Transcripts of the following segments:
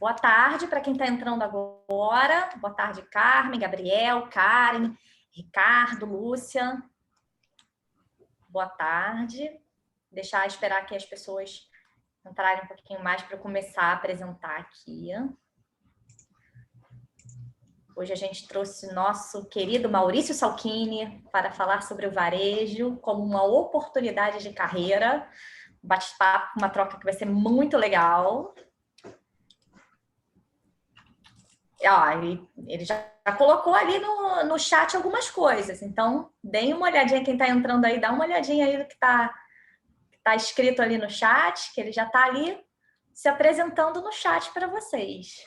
Boa tarde para quem está entrando agora. Boa tarde, Carmen, Gabriel, Karen, Ricardo, Lúcia. Boa tarde. Deixar esperar que as pessoas entrarem um pouquinho mais para eu começar a apresentar aqui. Hoje a gente trouxe nosso querido Maurício Salchini para falar sobre o varejo como uma oportunidade de carreira. Bate-papo, uma troca que vai ser muito legal. Ele já colocou ali no chat algumas coisas, então deem uma olhadinha, quem está entrando aí, dá uma olhadinha aí no que está escrito ali no chat, que ele já está ali se apresentando no chat para vocês.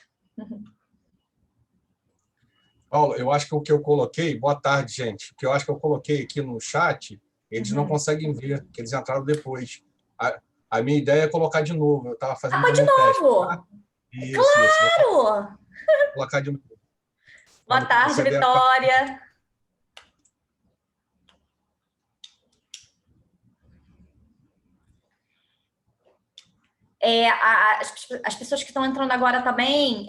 Paulo, eu acho que o que eu coloquei... Boa tarde, gente. O que eu acho que eu coloquei aqui no chat, eles não conseguem ver, porque eles entraram depois. A minha ideia é colocar de novo. Eu estava fazendo de novo! teste, tá? Isso. Claro! Vou colocar de novo. Boa tarde, Vitória. As pessoas que estão entrando agora também,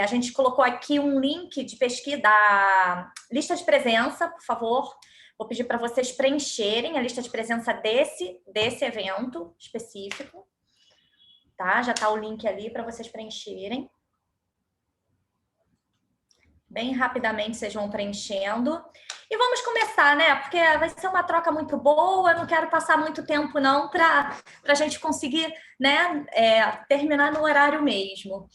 a gente colocou aqui um link de pesquisa da lista de presença, por favor. Vou pedir para vocês preencherem a lista de presença desse evento específico. Tá? Já está o link ali para vocês preencherem. Bem rapidamente vocês vão preenchendo. E vamos começar, né? Porque vai ser uma troca muito boa, eu não quero passar muito tempo, não, para a gente conseguir, né, terminar no horário mesmo.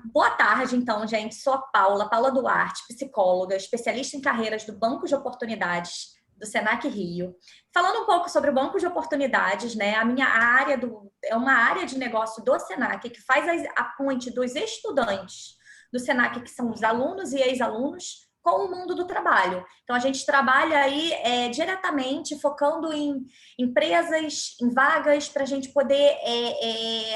Boa tarde, então, gente. Sou a Paula Duarte, psicóloga, especialista em carreiras do Banco de Oportunidades do Senac Rio. Falando um pouco sobre o Banco de Oportunidades, né? A minha área é uma área de negócio do Senac que faz a ponte dos estudantes do Senac, que são os alunos e ex-alunos, com o mundo do trabalho. Então, a gente trabalha aí diretamente, focando em empresas, em vagas, para a gente poder...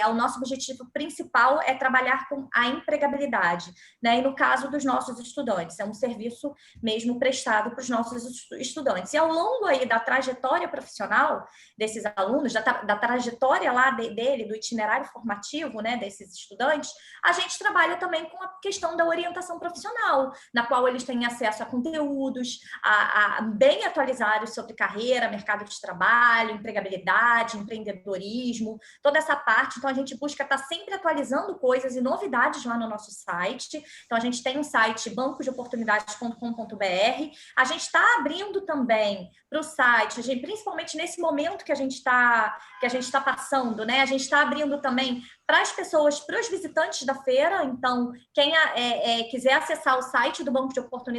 o nosso objetivo principal é trabalhar com a empregabilidade, né? E no caso dos nossos estudantes, é um serviço mesmo prestado para os nossos estudantes. E ao longo aí da trajetória profissional desses alunos, da trajetória lá dele, do itinerário formativo, né, desses estudantes, a gente trabalha também com a questão da orientação profissional, na qual eles têm acesso a conteúdos bem atualizados sobre carreira, mercado de trabalho, empregabilidade, empreendedorismo, toda essa parte. Então, a gente busca estar sempre atualizando coisas e novidades lá no nosso site. Então, a gente tem um site bancosdeoportunidades.com.br. A gente está abrindo também para o site, principalmente nesse momento que a gente está passando, né? A gente está abrindo também para as pessoas, para os visitantes da feira. Então, quem quiser acessar o site do Banco de Oportunidades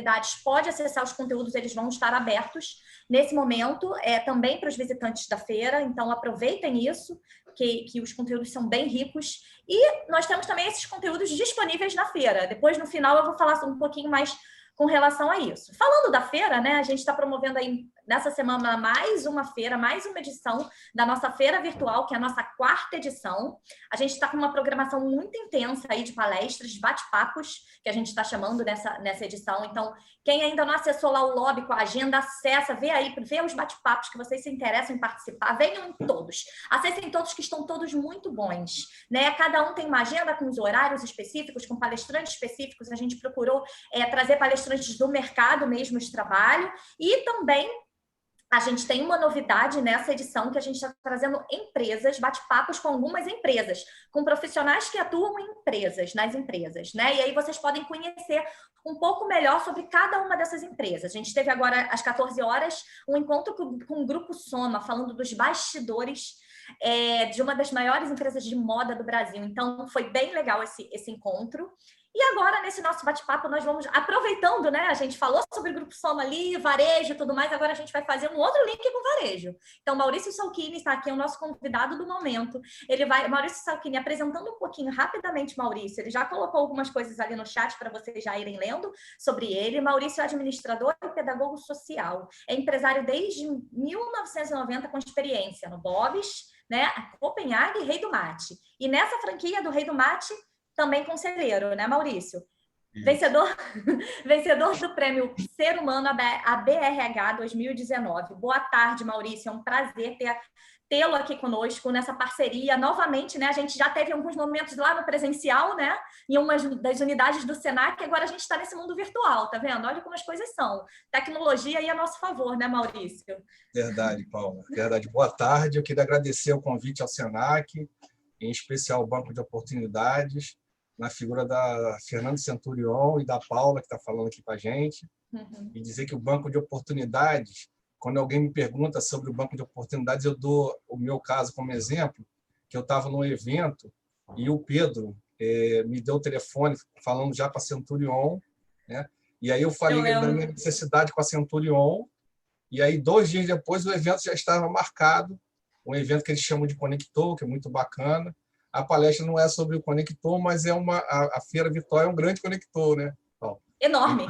pode acessar os conteúdos, eles vão estar abertos nesse momento, também para os visitantes da feira. Então, aproveitem isso, que os conteúdos são bem ricos. E nós temos também esses conteúdos disponíveis na feira. Depois, no final, eu vou falar um pouquinho mais com relação a isso. Falando da feira, né, a gente está promovendo aí nessa semana mais uma feira, mais uma edição da nossa feira virtual, que é a nossa 4ª edição. A gente está com uma programação muito intensa aí de palestras, de bate-papos, que a gente está chamando nessa edição. Então, quem ainda não acessou lá o lobby com a agenda, acessa, vê os bate-papos que vocês se interessam em participar, venham todos. Acessem todos, que estão todos muito bons, né? Cada um tem uma agenda com os horários específicos, com palestrantes específicos. A gente procurou trazer palestrantes do mercado mesmo de trabalho, e também a gente tem uma novidade nessa edição, que a gente está trazendo empresas, bate-papos com algumas empresas, com profissionais que atuam nas empresas, né? E aí vocês podem conhecer um pouco melhor sobre cada uma dessas empresas. A gente teve agora, às 14 horas, um encontro com o Grupo Soma, falando dos bastidores de uma das maiores empresas de moda do Brasil. Então, foi bem legal esse encontro. E agora, nesse nosso bate-papo, nós vamos, aproveitando, né? A gente falou sobre o Grupo Soma ali, varejo e tudo mais, agora a gente vai fazer um outro link com varejo. Então, Maurício Salchini está aqui, é o nosso convidado do momento. Maurício Salchini, apresentando um pouquinho rapidamente, Maurício, ele já colocou algumas coisas ali no chat para vocês já irem lendo sobre ele. Maurício é administrador e pedagogo social. É empresário desde 1990, com experiência no Bob's, né? Copenhague e Rei do Mate. E nessa franquia do Rei do Mate, também conselheiro, né, Maurício? Vencedor do prêmio Ser Humano, a BRH 2019. Boa tarde, Maurício. É um prazer tê-lo aqui conosco nessa parceria novamente, né? A gente já teve alguns momentos lá no presencial, né? Em uma das unidades do Senac, agora a gente está nesse mundo virtual, tá vendo? Olha como as coisas são. Tecnologia aí a nosso favor, né, Maurício? Verdade, Paula. Verdade. Boa tarde. Eu queria agradecer o convite ao Senac, em especial o Banco de Oportunidades, na figura da Fernanda Centurion e da Paula, que está falando aqui com a gente, e dizer que o Banco de Oportunidades, quando alguém me pergunta sobre o Banco de Oportunidades, eu dou o meu caso como exemplo, que eu estava num evento e o Pedro me deu o telefone falando já com a Centurion, né? E aí eu falei da minha necessidade com a Centurion, e aí 2 dias depois o evento já estava marcado, um evento que eles chamam de Conector, que é muito bacana. A palestra não é sobre o Conector, mas a Feira Virtual é um grande conector, né? Enorme.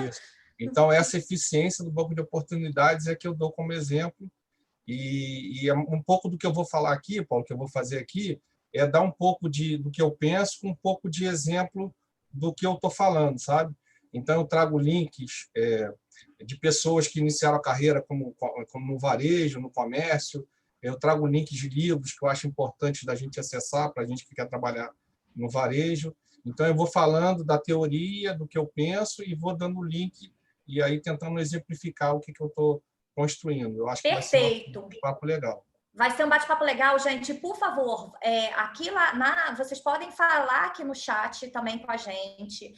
Isso. Então, essa eficiência do Banco de Oportunidades é que eu dou como exemplo. E um pouco do que eu vou falar aqui, Paulo, que eu vou fazer aqui, é dar um pouco do que eu penso com um pouco de exemplo do que eu estou falando, sabe? Então, eu trago links de pessoas que iniciaram a carreira como no varejo, no comércio. Eu trago links de livros que eu acho importante da gente acessar para a gente que quer trabalhar no varejo. Então, eu vou falando da teoria, do que eu penso, e vou dando link, e aí tentando exemplificar o que eu estou construindo. Eu acho que vai ser um bate-papo legal. Vai ser um bate-papo legal, gente. Por favor, aqui vocês podem falar aqui no chat também com a gente.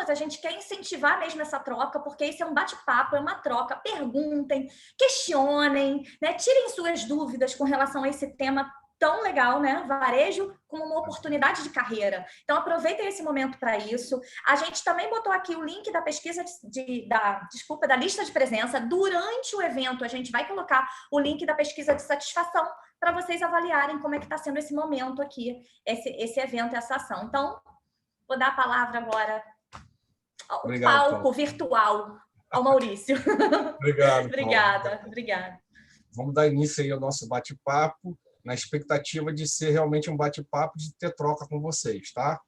A gente quer incentivar mesmo essa troca, porque isso é um bate-papo, é uma troca. Perguntem, questionem, né? Tirem suas dúvidas com relação a esse tema tão legal, né? Varejo como uma oportunidade de carreira. Então, aproveitem esse momento para isso. A gente também botou aqui o link da pesquisa da lista de presença. Durante o evento, a gente vai colocar o link da pesquisa de satisfação para vocês avaliarem como é que está sendo esse momento aqui, esse evento, essa ação. Então, vou dar a palavra agora ao palco virtual ao Maurício. Obrigado. Obrigada. Vamos dar início aí ao nosso bate-papo, na expectativa de ser realmente um bate-papo, de ter troca com vocês, tá?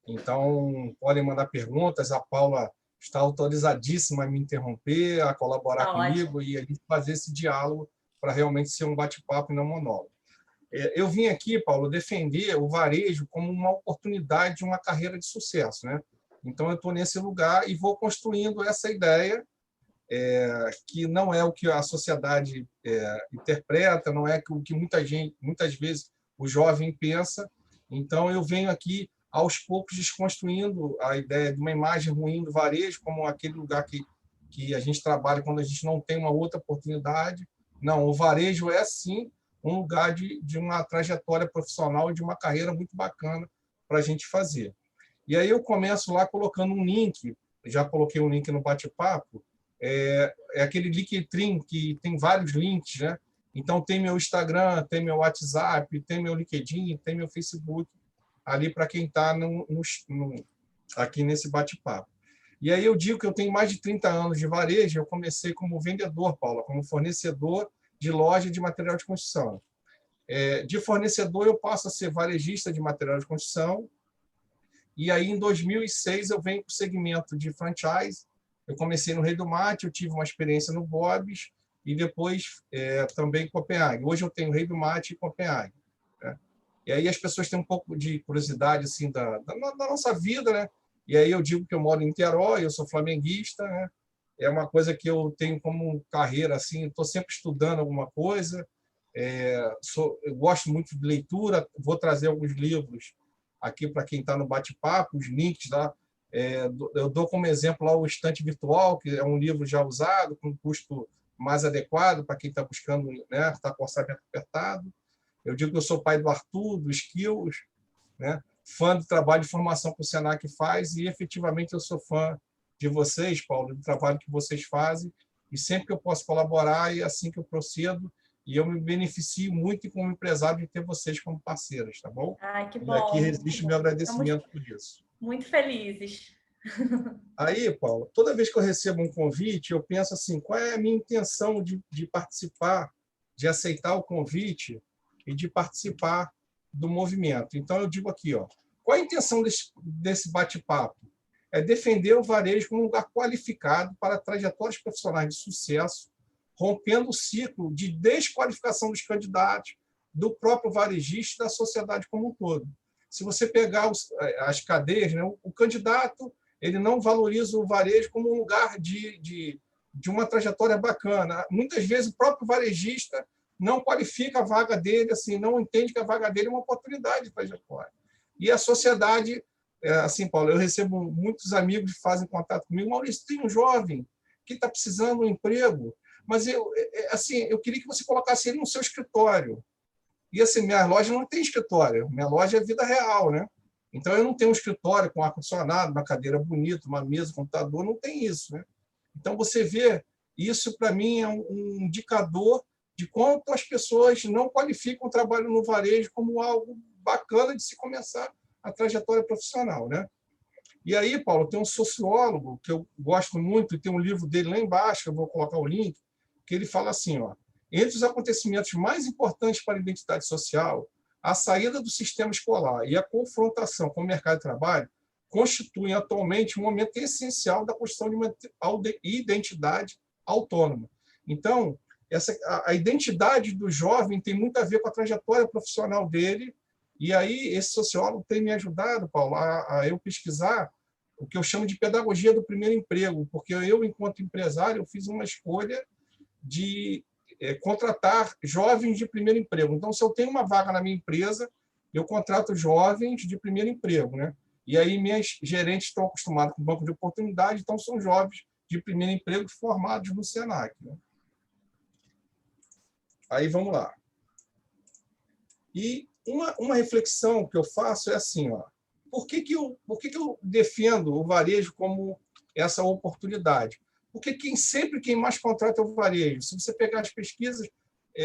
Então, podem mandar perguntas, a Paula está autorizadíssima a me interromper, a colaborar comigo e a gente fazer esse diálogo para realmente ser um bate-papo e não monólogo. Eu vim aqui, Paulo, defender o varejo como uma oportunidade de uma carreira de sucesso, né? Então, eu estou nesse lugar e vou construindo essa ideia, que não é o que a sociedade interpreta, não é o que muitas vezes o jovem pensa. Então, eu venho aqui, aos poucos, desconstruindo a ideia de uma imagem ruim do varejo como aquele lugar que a gente trabalha quando a gente não tem uma outra oportunidade. Não, o varejo é, sim, um lugar de uma trajetória profissional e de uma carreira muito bacana para a gente fazer. E aí eu começo lá colocando um link, já coloquei um link no bate-papo, é aquele Linktree que tem vários links, né? Então, tem meu Instagram, tem meu WhatsApp, tem meu LinkedIn, tem meu Facebook, ali para quem está aqui nesse bate-papo. E aí eu digo que eu tenho mais de 30 anos de varejo, eu comecei como vendedor, Paula, como fornecedor de loja de material de construção. De fornecedor, eu passo a ser varejista de material de construção, e aí, em 2006, eu venho para o segmento de franchise. Eu comecei no Rei do Mate, eu tive uma experiência no Bob's e depois também em Copenhague. Hoje eu tenho Rei do Mate e Copenhague, né? E aí as pessoas têm um pouco de curiosidade assim, da nossa vida, né? E aí eu digo que eu moro em Niterói, eu sou flamenguista, né? É uma coisa que eu tenho como carreira, assim, estou sempre estudando alguma coisa. Eu gosto muito de leitura, vou trazer alguns livros aqui para quem está no bate-papo, os links lá. Eu dou como exemplo lá o Estante Virtual, que é um livro já usado, com um custo mais adequado para quem está buscando, né, está com orçamento apertado. Eu digo que eu sou pai do Arthur, do Skills, né, fã do trabalho de formação que o Senac faz, e efetivamente eu sou fã de vocês, Paulo, do trabalho que vocês fazem, e sempre que eu posso colaborar, é assim que eu procedo, e eu me beneficio muito como empresário de ter vocês como parceiras, tá bom? Ai, que bom. E aqui existe o meu agradecimento por isso. Muito felizes. Aí, Paulo, toda vez que eu recebo um convite, eu penso assim, qual é a minha intenção de participar, de aceitar o convite e de participar do movimento. Então, eu digo aqui, qual a intenção desse bate-papo? É defender o varejo como um lugar qualificado para trajetórias profissionais de sucesso, rompendo o ciclo de desqualificação dos candidatos, do próprio varejista e da sociedade como um todo. Se você pegar as cadeias, né, o candidato ele não valoriza o varejo como um lugar de uma trajetória bacana. Muitas vezes o próprio varejista não qualifica a vaga dele, assim, não entende que a vaga dele é uma oportunidade de trajetória. E a sociedade, assim, Paulo, eu recebo muitos amigos que fazem contato comigo. Maurício, tem um jovem que está precisando de um emprego, mas eu queria que você colocasse ele no seu escritório. E assim, minha loja não tem escritório, minha loja é vida real, né? Então, eu não tenho um escritório com ar-condicionado, uma cadeira bonita, uma mesa, um computador, não tem isso, né? Então, você vê, isso para mim é um indicador de quanto as pessoas não qualificam o trabalho no varejo como algo bacana de se começar a trajetória profissional, né? E aí, Paulo, tem um sociólogo que eu gosto muito, e tem um livro dele lá embaixo, eu vou colocar o link, que ele fala assim, ó, entre os acontecimentos mais importantes para a identidade social, a saída do sistema escolar e a confrontação com o mercado de trabalho constituem atualmente um momento essencial da construção de uma identidade autônoma. Então, a identidade do jovem tem muito a ver com a trajetória profissional dele, e aí esse sociólogo tem me ajudado, Paulo, a eu pesquisar o que eu chamo de pedagogia do primeiro emprego, porque eu, enquanto empresário, eu fiz uma escolha de contratar jovens de primeiro emprego. Então, se eu tenho uma vaga na minha empresa, eu contrato jovens de primeiro emprego, né? E aí minhas gerentes estão acostumadas com o banco de oportunidade, então são jovens de primeiro emprego formados no Senac, né? Aí vamos lá. E uma reflexão que eu faço é assim, ó, por que eu defendo o varejo como essa oportunidade? Porque sempre quem mais contrata é o varejo. Se você pegar as pesquisas,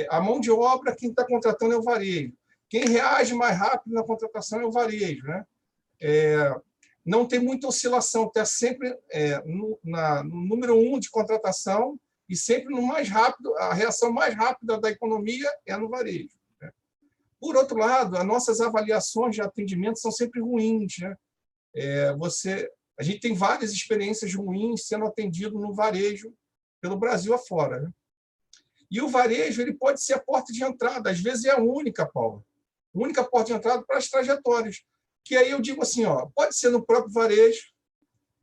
a mão de obra, quem está contratando é o varejo. Quem reage mais rápido na contratação é o varejo, né? Não tem muita oscilação, está sempre no número 1 de contratação e sempre no mais rápido, a reação mais rápida da economia é no varejo, né? Por outro lado, as nossas avaliações de atendimento são sempre ruins, né? A gente tem várias experiências ruins sendo atendido no varejo pelo Brasil afora, né? E o varejo ele pode ser a porta de entrada, às vezes é a única, Paulo, a única porta de entrada para as trajetórias. Que aí eu digo assim, ó, pode ser no próprio varejo.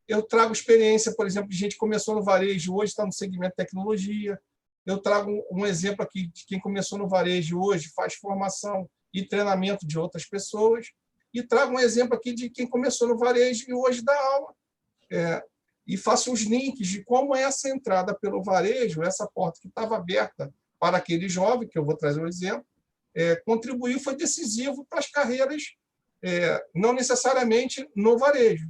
Eu trago experiência, por exemplo, de gente que começou no varejo, hoje está no segmento de tecnologia. Eu trago um exemplo aqui de quem começou no varejo hoje, faz formação e treinamento de outras pessoas. E trago um exemplo aqui de quem começou no varejo e hoje dá aula. E faço os links de como essa entrada pelo varejo, essa porta que estava aberta para aquele jovem, que eu vou trazer um exemplo, contribuiu, foi decisivo para as carreiras, não necessariamente no varejo.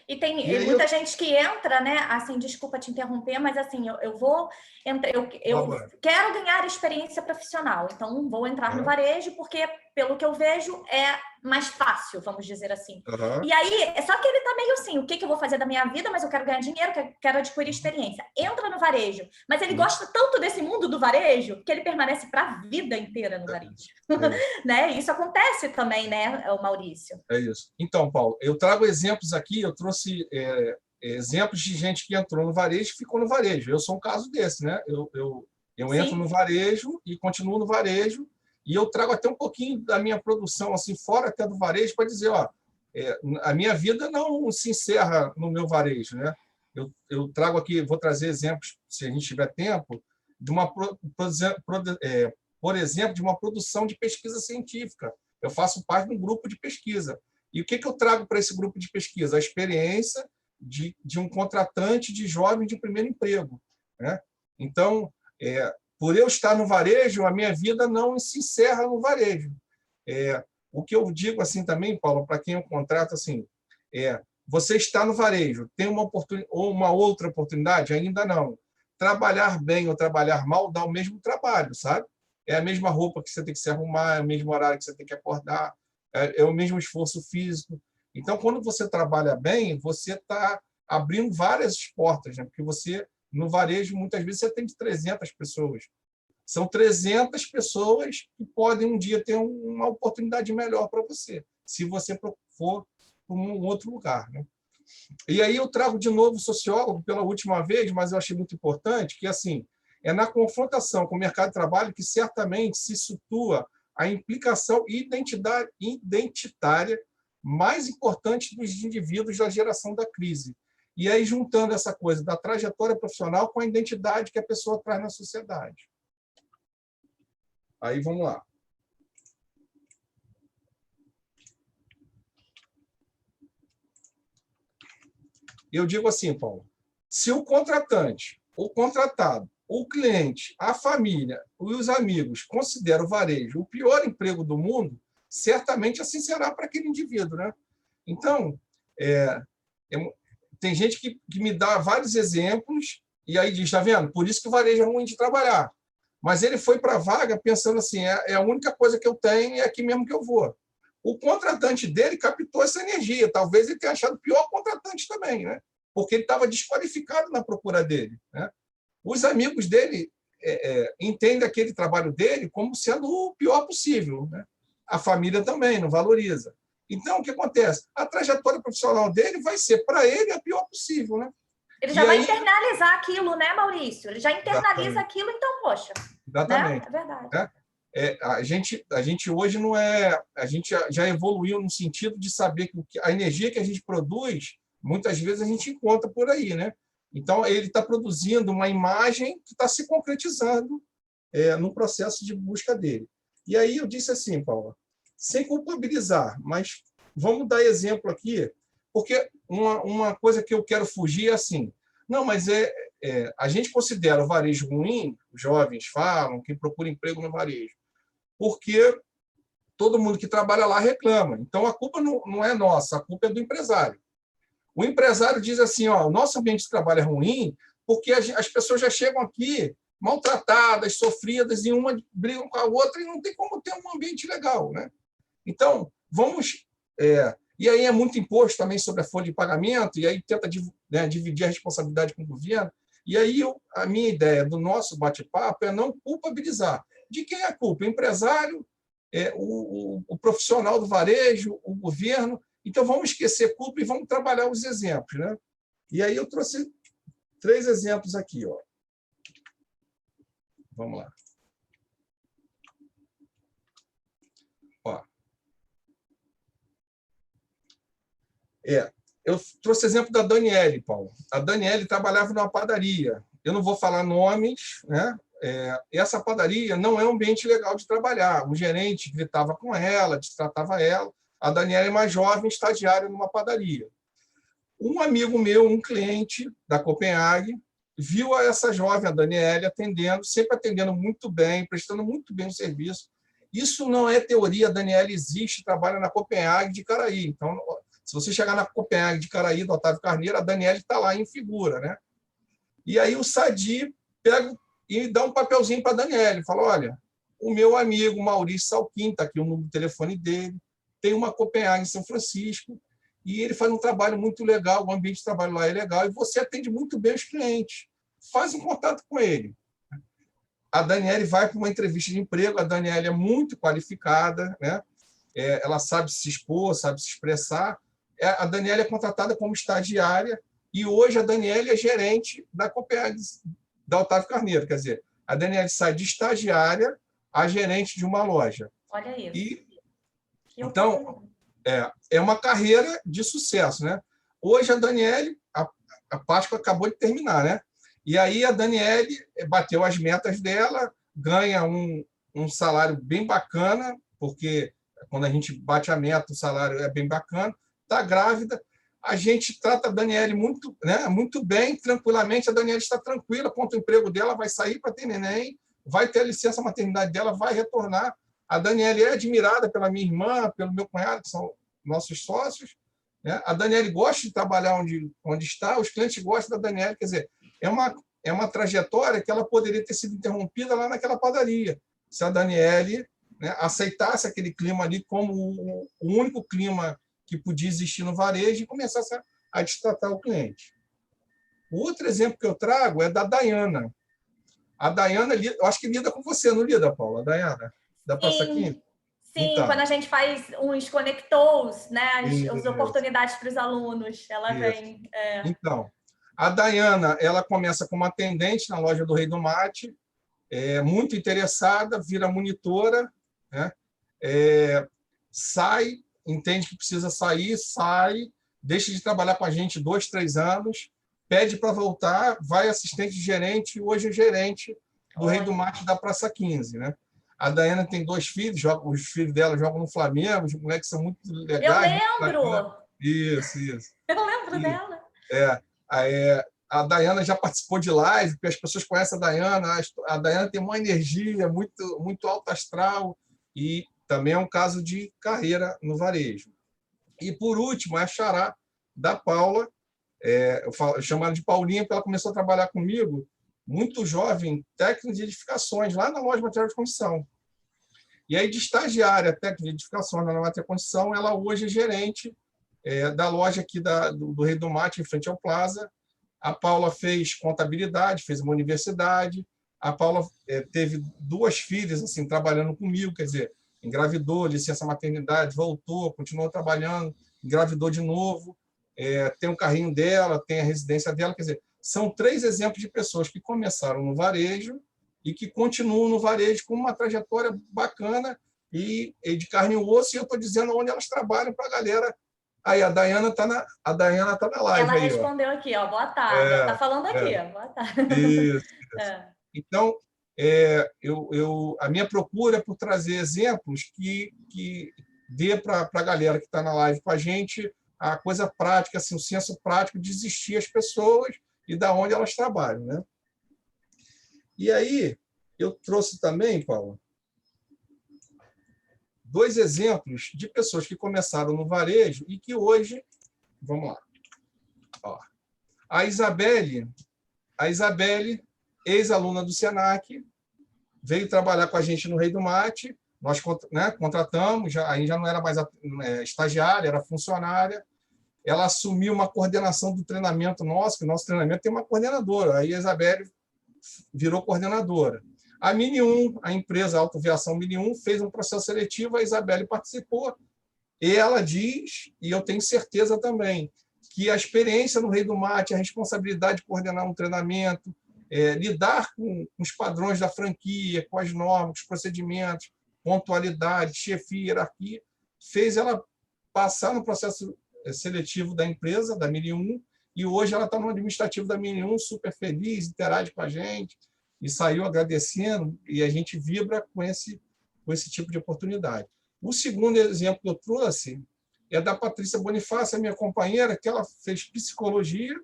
E tem muita gente que entra, né? Assim, desculpa te interromper, mas assim, eu vou entrar, eu quero ganhar experiência profissional, então vou entrar no varejo, porque, pelo que eu vejo, é mais fácil, vamos dizer assim. E aí, só que ele tá meio assim, o que eu vou fazer da minha vida, mas eu quero ganhar dinheiro, quero adquirir experiência. Entra no varejo, mas ele gosta tanto desse mundo do varejo que ele permanece para a vida inteira no varejo. Né? Isso acontece também, né, Maurício? É isso. Então, Paulo, eu trago exemplos aqui, eu trouxe exemplos de gente que entrou no varejo e ficou no varejo. Eu sou um caso desse, né? Eu entro no varejo e continuo no varejo, e eu trago até um pouquinho da minha produção, assim, fora até do varejo, para dizer, ó, a minha vida não se encerra no meu varejo, né? Eu trago aqui, vou trazer exemplos, se a gente tiver tempo, de por exemplo, de uma produção de pesquisa científica. Eu faço parte de um grupo de pesquisa. E o que eu trago para esse grupo de pesquisa? A experiência de um contratante de jovem de primeiro emprego, né? Então, por eu estar no varejo, a minha vida não se encerra no varejo. O que eu digo assim também, Paulo, para quem eu contrato, assim, você está no varejo, tem uma outra oportunidade? Ainda não. Trabalhar bem ou trabalhar mal dá o mesmo trabalho, sabe? É a mesma roupa que você tem que se arrumar, é o mesmo horário que você tem que acordar, é o mesmo esforço físico. Então, quando você trabalha bem, você está abrindo várias portas, né? Porque você, no varejo, muitas vezes você tem 300 pessoas. São 300 pessoas que podem um dia ter uma oportunidade melhor para você, se você for para um outro lugar, né? E aí eu trago de novo o sociólogo pela última vez, mas eu achei muito importante, que assim, é na confrontação com o mercado de trabalho que certamente se situa a implicação identitária mais importante dos indivíduos da geração da crise. E aí juntando essa coisa da trajetória profissional com a identidade que a pessoa traz na sociedade. Aí vamos lá. Eu digo assim, Paulo, se o contratante, o contratado, o cliente, a família e os amigos consideram o varejo o pior emprego do mundo, certamente assim será para aquele indivíduo, né? Então, tem gente que me dá vários exemplos e aí diz, está vendo? Por isso que o varejo é ruim de trabalhar. Mas ele foi para a vaga pensando assim, é a única coisa que eu tenho e é aqui mesmo que eu vou. O contratante dele captou essa energia. Talvez ele tenha achado o pior contratante também, né? Porque ele estava desqualificado na procura dele, né? Os amigos dele entendem aquele trabalho dele como sendo o pior possível, né? A família também não valoriza. Então, o que acontece? A trajetória profissional dele vai ser, para ele, a pior possível, né? Ele já vai internalizar aquilo, né, Maurício? Ele já internaliza aquilo, então, poxa. Exatamente. Né? É verdade. A gente hoje não é... A gente já evoluiu no sentido de saber que a energia que a gente produz, muitas vezes a gente encontra por aí, né? Então, ele está produzindo uma imagem que está se concretizando no processo de busca dele. E aí eu disse assim, Paula, sem culpabilizar, mas vamos dar exemplo aqui, porque uma coisa que eu quero fugir é assim, não, mas a gente considera o varejo ruim, os jovens falam, que procura emprego no varejo, porque todo mundo que trabalha lá reclama. Então, a culpa não é nossa, a culpa é do empresário. O empresário diz assim, ó, o nosso ambiente de trabalho é ruim porque as pessoas já chegam aqui maltratadas, sofridas, e uma brigam com a outra e não tem como ter um ambiente legal, né? Então, vamos... e aí é muito imposto também sobre a folha de pagamento, e aí tenta dividir a responsabilidade com o governo. E aí a minha ideia do nosso bate-papo é não culpabilizar. De quem é a culpa? O empresário, o profissional do varejo, o governo. Então, vamos esquecer culpa e vamos trabalhar os exemplos, né? E aí eu trouxe 3 exemplos aqui, ó. Vamos lá. Ó. Eu trouxe exemplo da Daniele, Paulo. A Daniele trabalhava numa padaria. Eu não vou falar nomes, né? Essa padaria não é um ambiente legal de trabalhar. O gerente gritava com ela, destratava ela. A Daniela é mais jovem, estagiária numa padaria. Um amigo meu, um cliente da Copenhague, viu essa jovem, a Daniela, atendendo, sempre atendendo muito bem, prestando muito bem o serviço. Isso não é teoria, a Daniela existe, trabalha na Copenhague de Caraí. Então, se você chegar na Copenhague de Caraí, do Otávio Carneiro, a Daniela está lá em figura, né? E aí o Sadi pega e dá um papelzinho para a Daniela, fala, olha, o meu amigo Maurício Salquim, está aqui o número de telefone dele, tem uma Copenhague em São Francisco, e ele faz um trabalho muito legal, o ambiente de trabalho lá é legal, e você atende muito bem os clientes. Faz um contato com ele. A Daniela vai para uma entrevista de emprego, a Daniela é muito qualificada, né? Ela sabe se expor, sabe se expressar. A Daniela é contratada como estagiária, e hoje a Daniela é gerente da Copenhague, da Otávio Carneiro. Quer dizer, a Daniela sai de estagiária a gerente de uma loja. Olha isso. Então, é uma carreira de sucesso, né? Hoje a Daniele, a Páscoa acabou de terminar, né? E aí a Daniele bateu as metas dela, ganha um salário bem bacana, porque quando a gente bate a meta, o salário é bem bacana, está grávida, a gente trata a Daniele muito, né, muito bem, tranquilamente, a Daniele está tranquila, quanto o emprego dela, vai sair para ter neném, vai ter a licença maternidade dela, vai retornar. A Daniele é admirada pela minha irmã, pelo meu cunhado, que são nossos sócios, né? A Daniele gosta de trabalhar onde está, os clientes gostam da Daniele, quer dizer, é uma trajetória que ela poderia ter sido interrompida lá naquela padaria, se a Daniele, né, aceitasse aquele clima ali como o único clima que podia existir no varejo e começasse a destratar o cliente. O outro exemplo que eu trago é da Dayana. A Dayana, eu acho que lida com você, não lida, Paula? A Dayana, da Passaquinha? Sim, quando a gente faz uns conectors, né, as Isso, oportunidades para os alunos, ela isso. vem. Então, a Dayana, ela começa como atendente na loja do Rei do Mate, muito interessada, vira monitora, né? Sai, entende que precisa sair, sai, deixa de trabalhar com a gente 2, 3 anos, pede para voltar, vai assistente de gerente, e hoje é gerente do Rei do Mate da Praça 15, né? A Dayana tem 2 filhos, os filhos dela jogam no Flamengo, os moleques são muito Eu legais, muito bacanas. lembro! Isso, isso. Eu lembro E, dela. é, a Dayana já participou de live, porque as pessoas conhecem a Dayana. A Dayana tem uma energia muito, muito alta astral e também é um caso de carreira no varejo. E, por último, é a xará da Paula. Eu chamo ela de Paulinha, porque ela começou a trabalhar comigo muito jovem, técnica de edificações, lá na loja de material de construção. E aí, de estagiária técnica de edificações na material de construção, ela hoje é gerente da loja aqui do Rei do Mate, em frente ao Plaza. A Paula fez contabilidade, fez uma universidade. A Paula teve 2 filhas assim, trabalhando comigo, quer dizer, engravidou, licença maternidade, voltou, continuou trabalhando, engravidou de novo, tem o carrinho dela, tem a residência dela. Quer dizer, são 3 exemplos de pessoas que começaram no varejo e que continuam no varejo com uma trajetória bacana e de carne e osso. E eu estou dizendo onde elas trabalham para a galera. Aí, a Dayana está na live Ela aí, ó. respondeu aqui, ó, boa tarde. Ela tá falando aqui, É, ó, boa tarde. isso, isso. É. Então, a minha procura é por trazer exemplos que dê para a galera que está na live com a gente a coisa prática, assim, o senso prático de existir as pessoas e da onde elas trabalham, né? E aí, eu trouxe também, Paulo, 2 exemplos de pessoas que começaram no varejo e que hoje, vamos lá, ó, a Isabelle, ex-aluna do Senac, veio trabalhar com a gente no Rei do Mate, nós, né, contratamos, aí já não era mais estagiária, era funcionária. Ela assumiu uma coordenação do treinamento nosso, que o nosso treinamento tem uma coordenadora, aí a Isabelle virou coordenadora. A Mini 1, a empresa Autoviação Mini 1, fez um processo seletivo, a Isabelle participou, e ela diz, e eu tenho certeza também, que a experiência no Rei do Mate, a responsabilidade de coordenar um treinamento, lidar com os padrões da franquia, com as normas, os procedimentos, pontualidade, chefia, hierarquia, fez ela passar no processo seletivo da empresa, da Mini 1, e hoje ela está no administrativo da Mini 1, super feliz, interage com a gente, e saiu agradecendo, e a gente vibra com esse tipo de oportunidade. O segundo exemplo que eu trouxe é da Patrícia Bonifácio, a minha companheira, que ela fez psicologia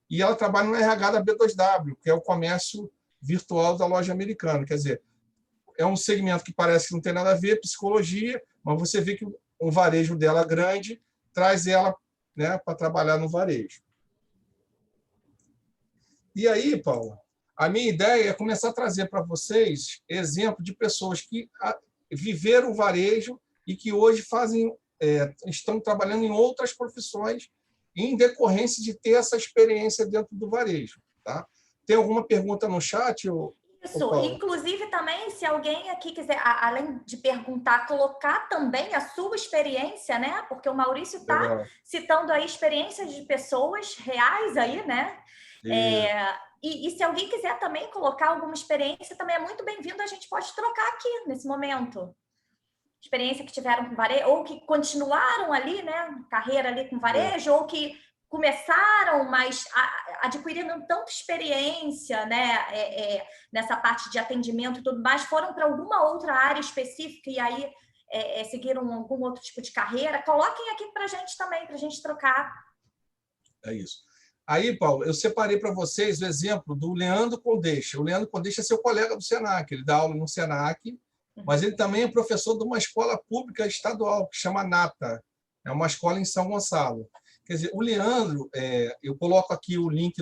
e ela trabalha no RH da B2W, que é o comércio virtual da loja americana. Quer dizer, é um segmento que parece que não tem nada a ver, psicologia, mas você vê que o varejo dela grande traz ela, né, para trabalhar no varejo. E aí, Paula, a minha ideia é começar a trazer para vocês exemplo de pessoas que viveram o varejo e que hoje estão trabalhando em outras profissões em decorrência de ter essa experiência dentro do varejo. Tá? Tem alguma pergunta no chat? Isso, inclusive também, se alguém aqui quiser, além de perguntar, colocar também a sua experiência, né? Porque o Maurício está citando aí experiências de pessoas reais aí, né? E se alguém quiser também colocar alguma experiência, também é muito bem-vindo, a gente pode trocar aqui nesse momento. Experiência que tiveram com varejo, ou que continuaram ali, né? Carreira ali com varejo, ou que começaram, mas adquiriram tanta experiência, né? Nessa parte de atendimento e tudo mais, foram para alguma outra área específica e aí seguiram algum outro tipo de carreira. Coloquem aqui para a gente também, para a gente trocar. É isso. Aí, Paulo, eu separei para vocês o exemplo do Leandro Condeixa. O Leandro Condeixa é seu colega do Senac, ele dá aula no Senac, mas ele também é professor de uma escola pública estadual, que chama Nata. É uma escola em São Gonçalo. Quer dizer, o Leandro, eu coloco aqui o link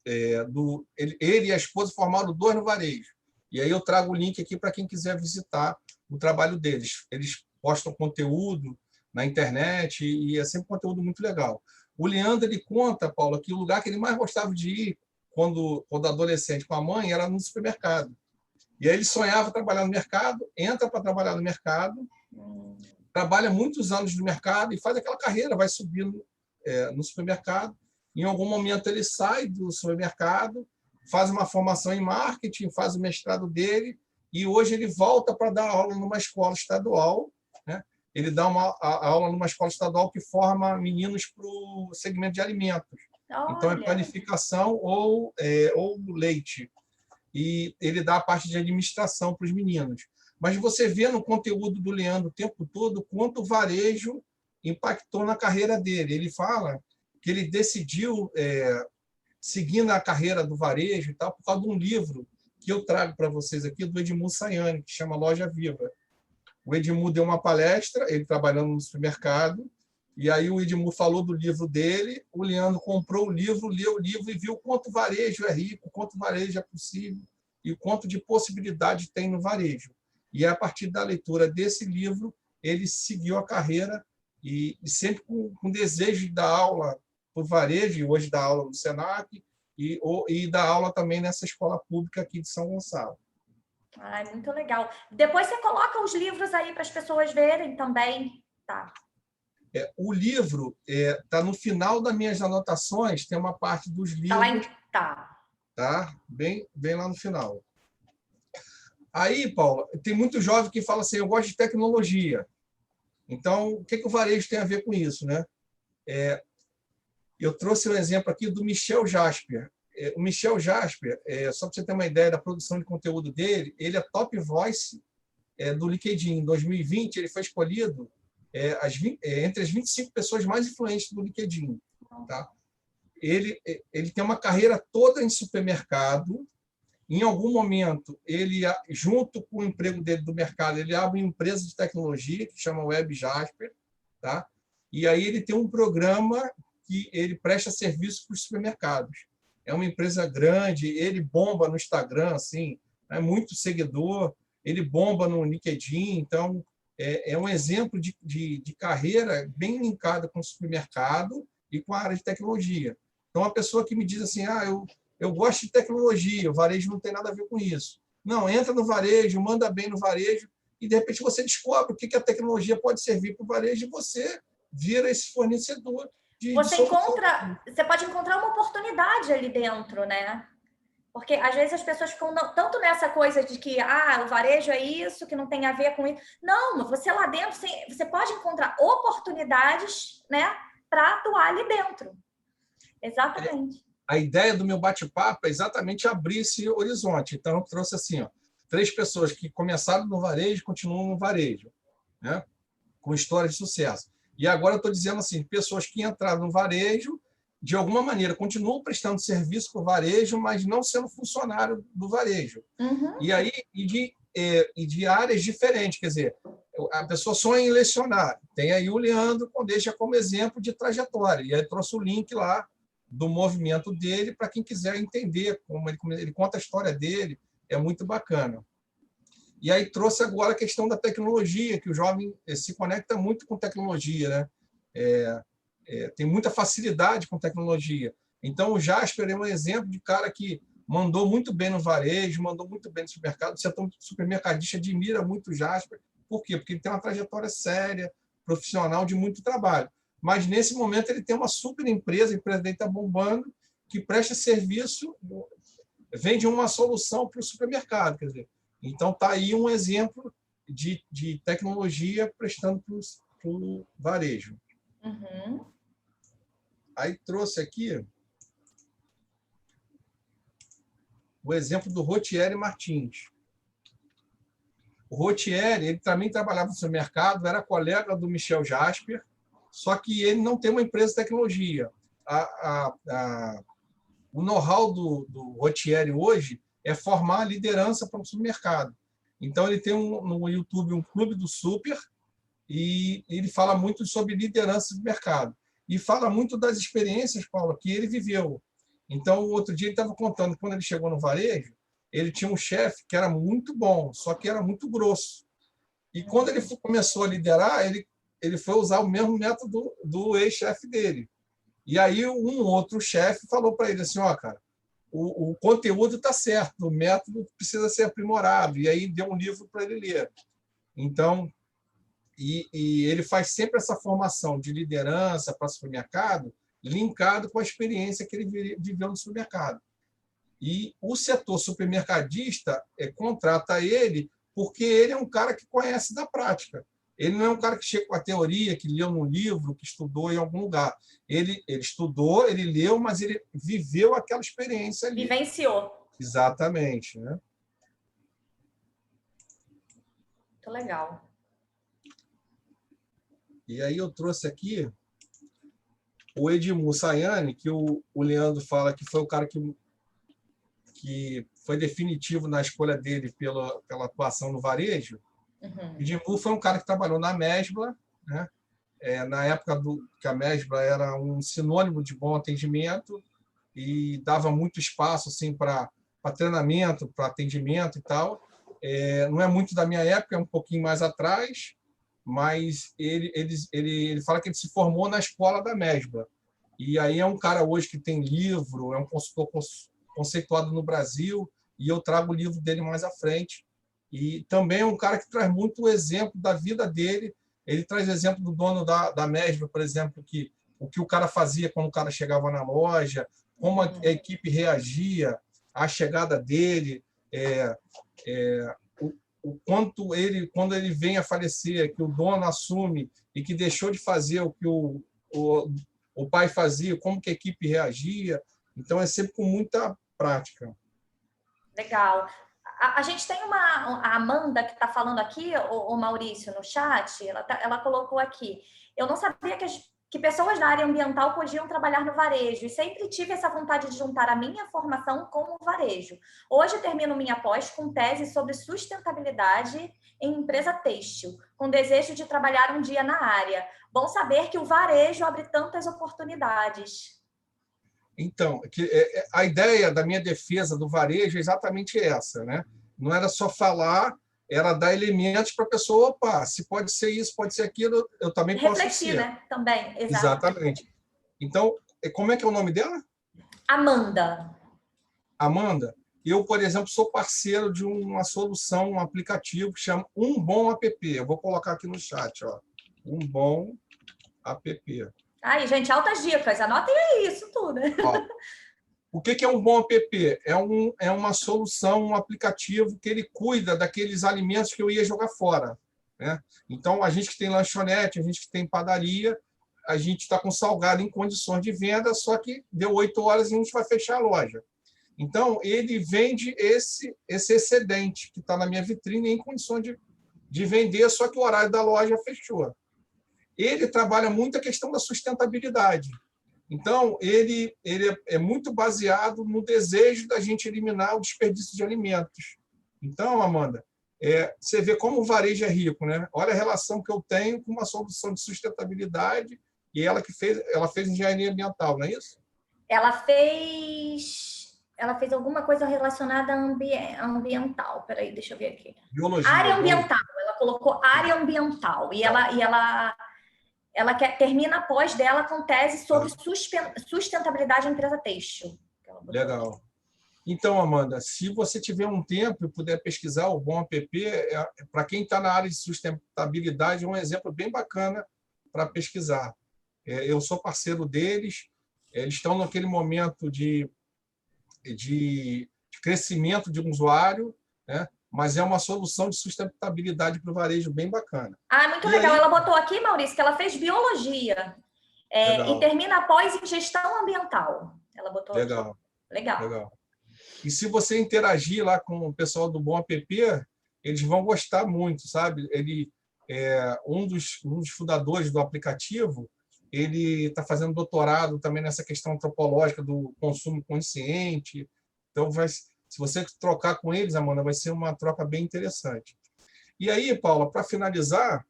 ele e a esposa formaram 2 no varejo. E aí eu trago o link aqui para quem quiser visitar o trabalho deles. Eles postam conteúdo na internet e é sempre conteúdo muito legal. O Leandro, ele conta, Paula, que o lugar que ele mais gostava de ir quando adolescente com a mãe era no supermercado. E aí ele sonhava trabalhar no mercado, entra para trabalhar no mercado, trabalha muitos anos no mercado e faz aquela carreira, vai subindo no supermercado. Em algum momento ele sai do supermercado, faz uma formação em marketing, faz o mestrado dele e hoje ele volta para dar aula numa escola estadual, né? Ele dá aula numa escola estadual que forma meninos para o segmento de alimentos. Olha. Então, é panificação ou leite. E ele dá a parte de administração para os meninos. Mas você vê no conteúdo do Leandro o tempo todo quanto o varejo impactou na carreira dele. Ele fala que ele decidiu seguir na carreira do varejo e tal, por causa de um livro que eu trago para vocês aqui, do Edmur Sayane, que chama Loja Viva. O Edmur deu uma palestra, ele trabalhando no supermercado, e aí o Edmur falou do livro dele, o Leandro comprou o livro, leu o livro e viu quanto o varejo é rico, quanto o varejo é possível e o quanto de possibilidade tem no varejo. E a partir da leitura desse livro, ele seguiu a carreira e sempre com desejo de dar aula para o varejo, e hoje dá aula no Senac, e dá aula também nessa escola pública aqui de São Gonçalo. Ai, muito legal. Depois você coloca os livros aí para as pessoas verem também, tá? O livro está no final das minhas anotações, tem uma parte dos livros. Tá lá em... Tá? Bem lá no final. Aí, Paula, tem muito jovem que fala assim, eu gosto de tecnologia. Então, o que o varejo tem a ver com isso, né? Eu trouxe um exemplo aqui do Michel Jasper. O Michel Jasper, só para você ter uma ideia da produção de conteúdo dele, ele é top voice do LinkedIn. Em 2020, ele foi escolhido entre as 25 pessoas mais influentes do LinkedIn. Tá? Ele tem uma carreira toda em supermercado. Em algum momento, ele, junto com o emprego dele do mercado, ele abre uma empresa de tecnologia que chama Web Jasper. Tá? E aí ele tem um programa que ele presta serviço para os supermercados. É uma empresa grande, ele bomba no Instagram, assim, muito seguidor, ele bomba no LinkedIn, então é um exemplo de carreira bem linkada com o supermercado e com a área de tecnologia. Então, a pessoa que me diz assim, eu gosto de tecnologia, o varejo não tem nada a ver com isso. Não, entra no varejo, manda bem no varejo, e de repente você descobre o que a tecnologia pode servir para o varejo e você vira esse fornecedor. Você pode encontrar uma oportunidade ali dentro, né? Porque às vezes as pessoas ficam tanto nessa coisa de que o varejo é isso, que não tem a ver com isso. Não, você lá dentro, você pode encontrar oportunidades, né, para atuar ali dentro. Exatamente. A ideia do meu bate-papo é exatamente abrir esse horizonte. Então, eu trouxe assim, 3 pessoas que começaram no varejo, continuam no varejo, né, com histórias de sucesso. E agora eu estou dizendo assim, pessoas que entraram no varejo, de alguma maneira, continuam prestando serviço para o varejo, mas não sendo funcionário do varejo. Uhum. E aí, de áreas diferentes, quer dizer, a pessoa sonha em lecionar. Tem aí o Leandro, deixa como exemplo de trajetória. E aí trouxe o link lá do movimento dele para quem quiser entender como ele conta a história dele, é muito bacana. E aí trouxe agora a questão da tecnologia, que o jovem se conecta muito com tecnologia, né? Tem muita facilidade com tecnologia. Então, o Jasper é um exemplo de cara que mandou muito bem no varejo, mandou muito bem no supermercado. O setor supermercadista admira muito o Jasper. Por quê? Porque ele tem uma trajetória séria, profissional, de muito trabalho. Mas, nesse momento, ele tem uma super empresa, a empresa dele está bombando, que presta serviço, vende uma solução para o supermercado. Quer dizer, então, está aí um exemplo de tecnologia prestando para o varejo. Uhum. Aí trouxe aqui o exemplo do Rotieri Martins. O Rotieri, ele também trabalhava no supermercado, era colega do Michel Jasper, só que ele não tem uma empresa de tecnologia. O know-how do Rotieri hoje é formar liderança para o supermercado. Então, ele tem no YouTube um Clube do Super e ele fala muito sobre liderança do mercado. E fala muito das experiências, Paula, que ele viveu. Então, o outro dia ele estava contando que quando ele chegou no varejo, ele tinha um chefe que era muito bom, só que era muito grosso. E quando ele começou a liderar, ele foi usar o mesmo método do ex-chefe dele. E aí um outro chefe falou para ele assim, cara, o conteúdo está certo, o método precisa ser aprimorado, e aí deu um livro para ele ler. Então, e ele faz sempre essa formação de liderança para supermercado, linkado com a experiência que ele viveu no supermercado. E o setor supermercadista contrata ele porque ele é um cara que conhece da prática. Ele não é um cara que chega com a teoria, que leu num livro, que estudou em algum lugar. Ele estudou, ele leu, mas ele viveu aquela experiência ali. Vivenciou. Exatamente, né? Muito legal. E aí eu trouxe aqui o Edmur Sayane, que o Leandro fala que foi o cara que foi definitivo na escolha dele pela atuação no varejo. Uhum. O Edmur foi um cara que trabalhou na Mesbla, né? Na época que a Mesbla era um sinônimo de bom atendimento e dava muito espaço assim, para treinamento, para atendimento e tal. Não é muito da minha época, é um pouquinho mais atrás, mas ele fala que ele se formou na escola da Mesbla. E aí é um cara hoje que tem livro, é um consultor conceituado no Brasil, e eu trago o livro dele mais à frente. E também é um cara que traz muito o exemplo da vida dele. Ele traz o exemplo do dono da Mesbla, por exemplo, que o que o cara fazia quando o cara chegava na loja, como a equipe reagia à chegada dele, o quanto quando ele vem a falecer, que o dono assume e que deixou de fazer o que o pai fazia, como que a equipe reagia. Então, é sempre com muita prática. Legal. A gente tem a Amanda que está falando aqui, o Maurício, no chat, ela colocou aqui. Eu não sabia que pessoas da área ambiental podiam trabalhar no varejo e sempre tive essa vontade de juntar a minha formação com o varejo. Hoje termino minha pós com tese sobre sustentabilidade em empresa têxtil, com desejo de trabalhar um dia na área. Bom saber que o varejo abre tantas oportunidades. Então, a ideia da minha defesa do varejo é exatamente essa, né? Não era só falar, era dar elementos para a pessoa, opa, se pode ser isso, pode ser aquilo, eu também posso ser. Refletir, né? Também, exatamente. Então, como é que é o nome dela? Amanda. Amanda, eu, por exemplo, sou parceiro de uma solução, um aplicativo que chama Um Bom App. Eu vou colocar aqui no chat, ó. Um Bom App. Aí, gente, altas dicas. Anotem aí isso tudo. Ó, o que é um bom app? É uma solução, um aplicativo que ele cuida daqueles alimentos que eu ia jogar fora, né? Então, a gente que tem lanchonete, a gente que tem padaria, a gente está com salgado em condições de venda, só que deu 8 horas e a gente vai fechar a loja. Então, ele vende esse excedente que está na minha vitrine em condições de vender, só que o horário da loja fechou. Ele trabalha muito a questão da sustentabilidade. Então, ele é muito baseado no desejo da gente eliminar o desperdício de alimentos. Então, Amanda, você vê como o varejo é rico, né? Olha a relação que eu tenho com uma solução de sustentabilidade e ela fez engenharia ambiental, não é isso? Ela fez alguma coisa relacionada a ambiental. Peraí, deixa eu ver aqui. Biologia. Área ambiental. Ela colocou área ambiental. E ela termina a pós dela com tese sobre sustentabilidade em empresa têxtil. Legal. Então, Amanda, se você tiver um tempo e puder pesquisar o Bom App, para quem está na área de sustentabilidade, é um exemplo bem bacana para pesquisar. Eu sou parceiro deles, eles estão naquele momento de crescimento de um usuário, né? Mas é uma solução de sustentabilidade para o varejo bem bacana. Muito legal. Aí, ela botou aqui, Maurício, que ela fez biologia e termina após em gestão ambiental. Ela botou legal. Aqui. Legal. E se você interagir lá com o pessoal do Bom App, eles vão gostar muito, sabe? Ele um dos fundadores do aplicativo, ele está fazendo doutorado também nessa questão antropológica do consumo consciente. Então, se você trocar com eles, Amanda, vai ser uma troca bem interessante. E aí, Paula, para finalizar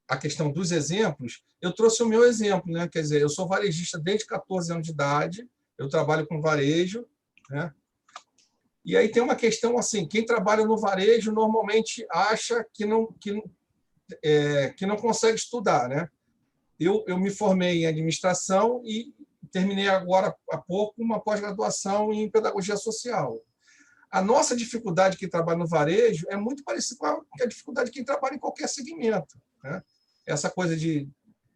a questão dos exemplos, eu trouxe o meu exemplo, né? Quer dizer, eu sou varejista desde 14 anos de idade, eu trabalho com varejo, né? E aí tem uma questão assim, quem trabalha no varejo normalmente acha que não consegue estudar, né? Eu me formei em administração e terminei agora há pouco uma pós-graduação em pedagogia social. A nossa dificuldade que trabalha no varejo é muito parecida com a dificuldade de quem trabalha em qualquer segmento, né? Essa coisa de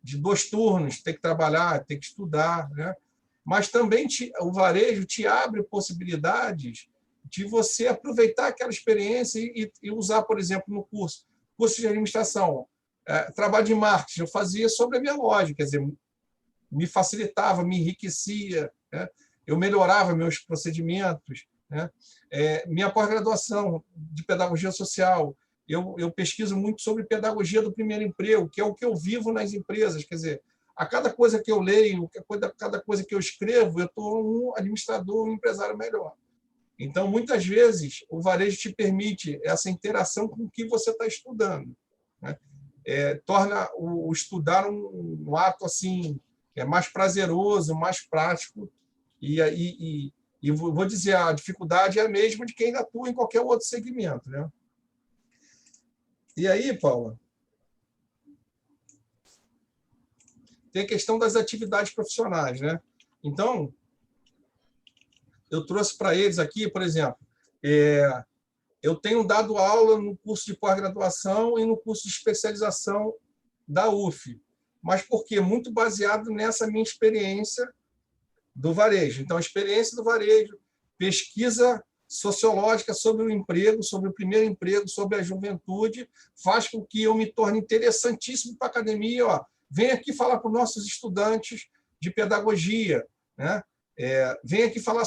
2 turnos, ter que trabalhar, ter que estudar, né? Mas também o varejo te abre possibilidades de você aproveitar aquela experiência e usar, por exemplo, no curso de administração, trabalho de marketing, eu fazia sobre a minha loja, quer dizer, me facilitava, me enriquecia, né? Eu melhorava meus procedimentos, né? Minha pós-graduação de pedagogia social, eu pesquiso muito sobre pedagogia do primeiro emprego, que é o que eu vivo nas empresas, quer dizer, a cada coisa que eu leio, a cada coisa que eu escrevo, eu estou um administrador, um empresário melhor. Então, muitas vezes, o varejo te permite essa interação com o que você está estudando, né? Torna o estudar um ato assim, mais prazeroso, mais prático. E vou dizer, a dificuldade é a mesma de quem atua em qualquer outro segmento, né? E aí, Paula, tem a questão das atividades profissionais, né? Então, eu trouxe para eles aqui, por exemplo, eu tenho dado aula no curso de pós-graduação e no curso de especialização da UF, mas por quê? Muito baseado nessa minha experiência do varejo. Então, a experiência do varejo, pesquisa sociológica sobre o emprego, sobre o primeiro emprego, sobre a juventude, faz com que eu me torne interessantíssimo para a academia. Ó, vem aqui falar com nossos estudantes de pedagogia, né? Vem aqui falar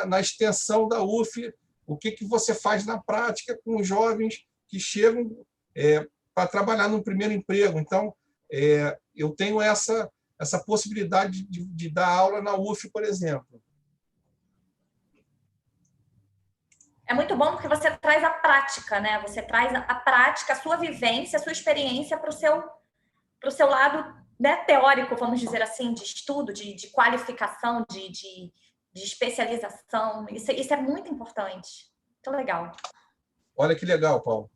na extensão da UF o que você faz na prática com os jovens que chegam para trabalhar no primeiro emprego. Então, eu tenho essa possibilidade de dar aula na UF, por exemplo. É muito bom porque você traz a prática, né? Você traz a prática, a sua vivência, a sua experiência para o seu lado, né, teórico, vamos dizer assim, de estudo, de qualificação, de especialização. Isso é muito importante. Muito legal. Olha que legal, Paulo.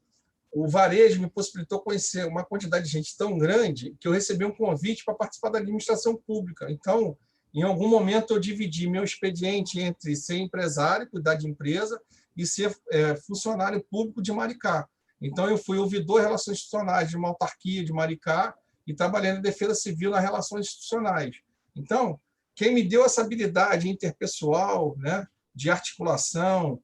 O varejo me possibilitou conhecer uma quantidade de gente tão grande que eu recebi um convite para participar da administração pública. Então, em algum momento, eu dividi meu expediente entre ser empresário, cuidar de empresa, e ser funcionário público de Maricá. Então, eu fui ouvidor de relações institucionais de uma autarquia de Maricá e trabalhei na defesa civil nas relações institucionais. Então, quem me deu essa habilidade interpessoal, né, de articulação,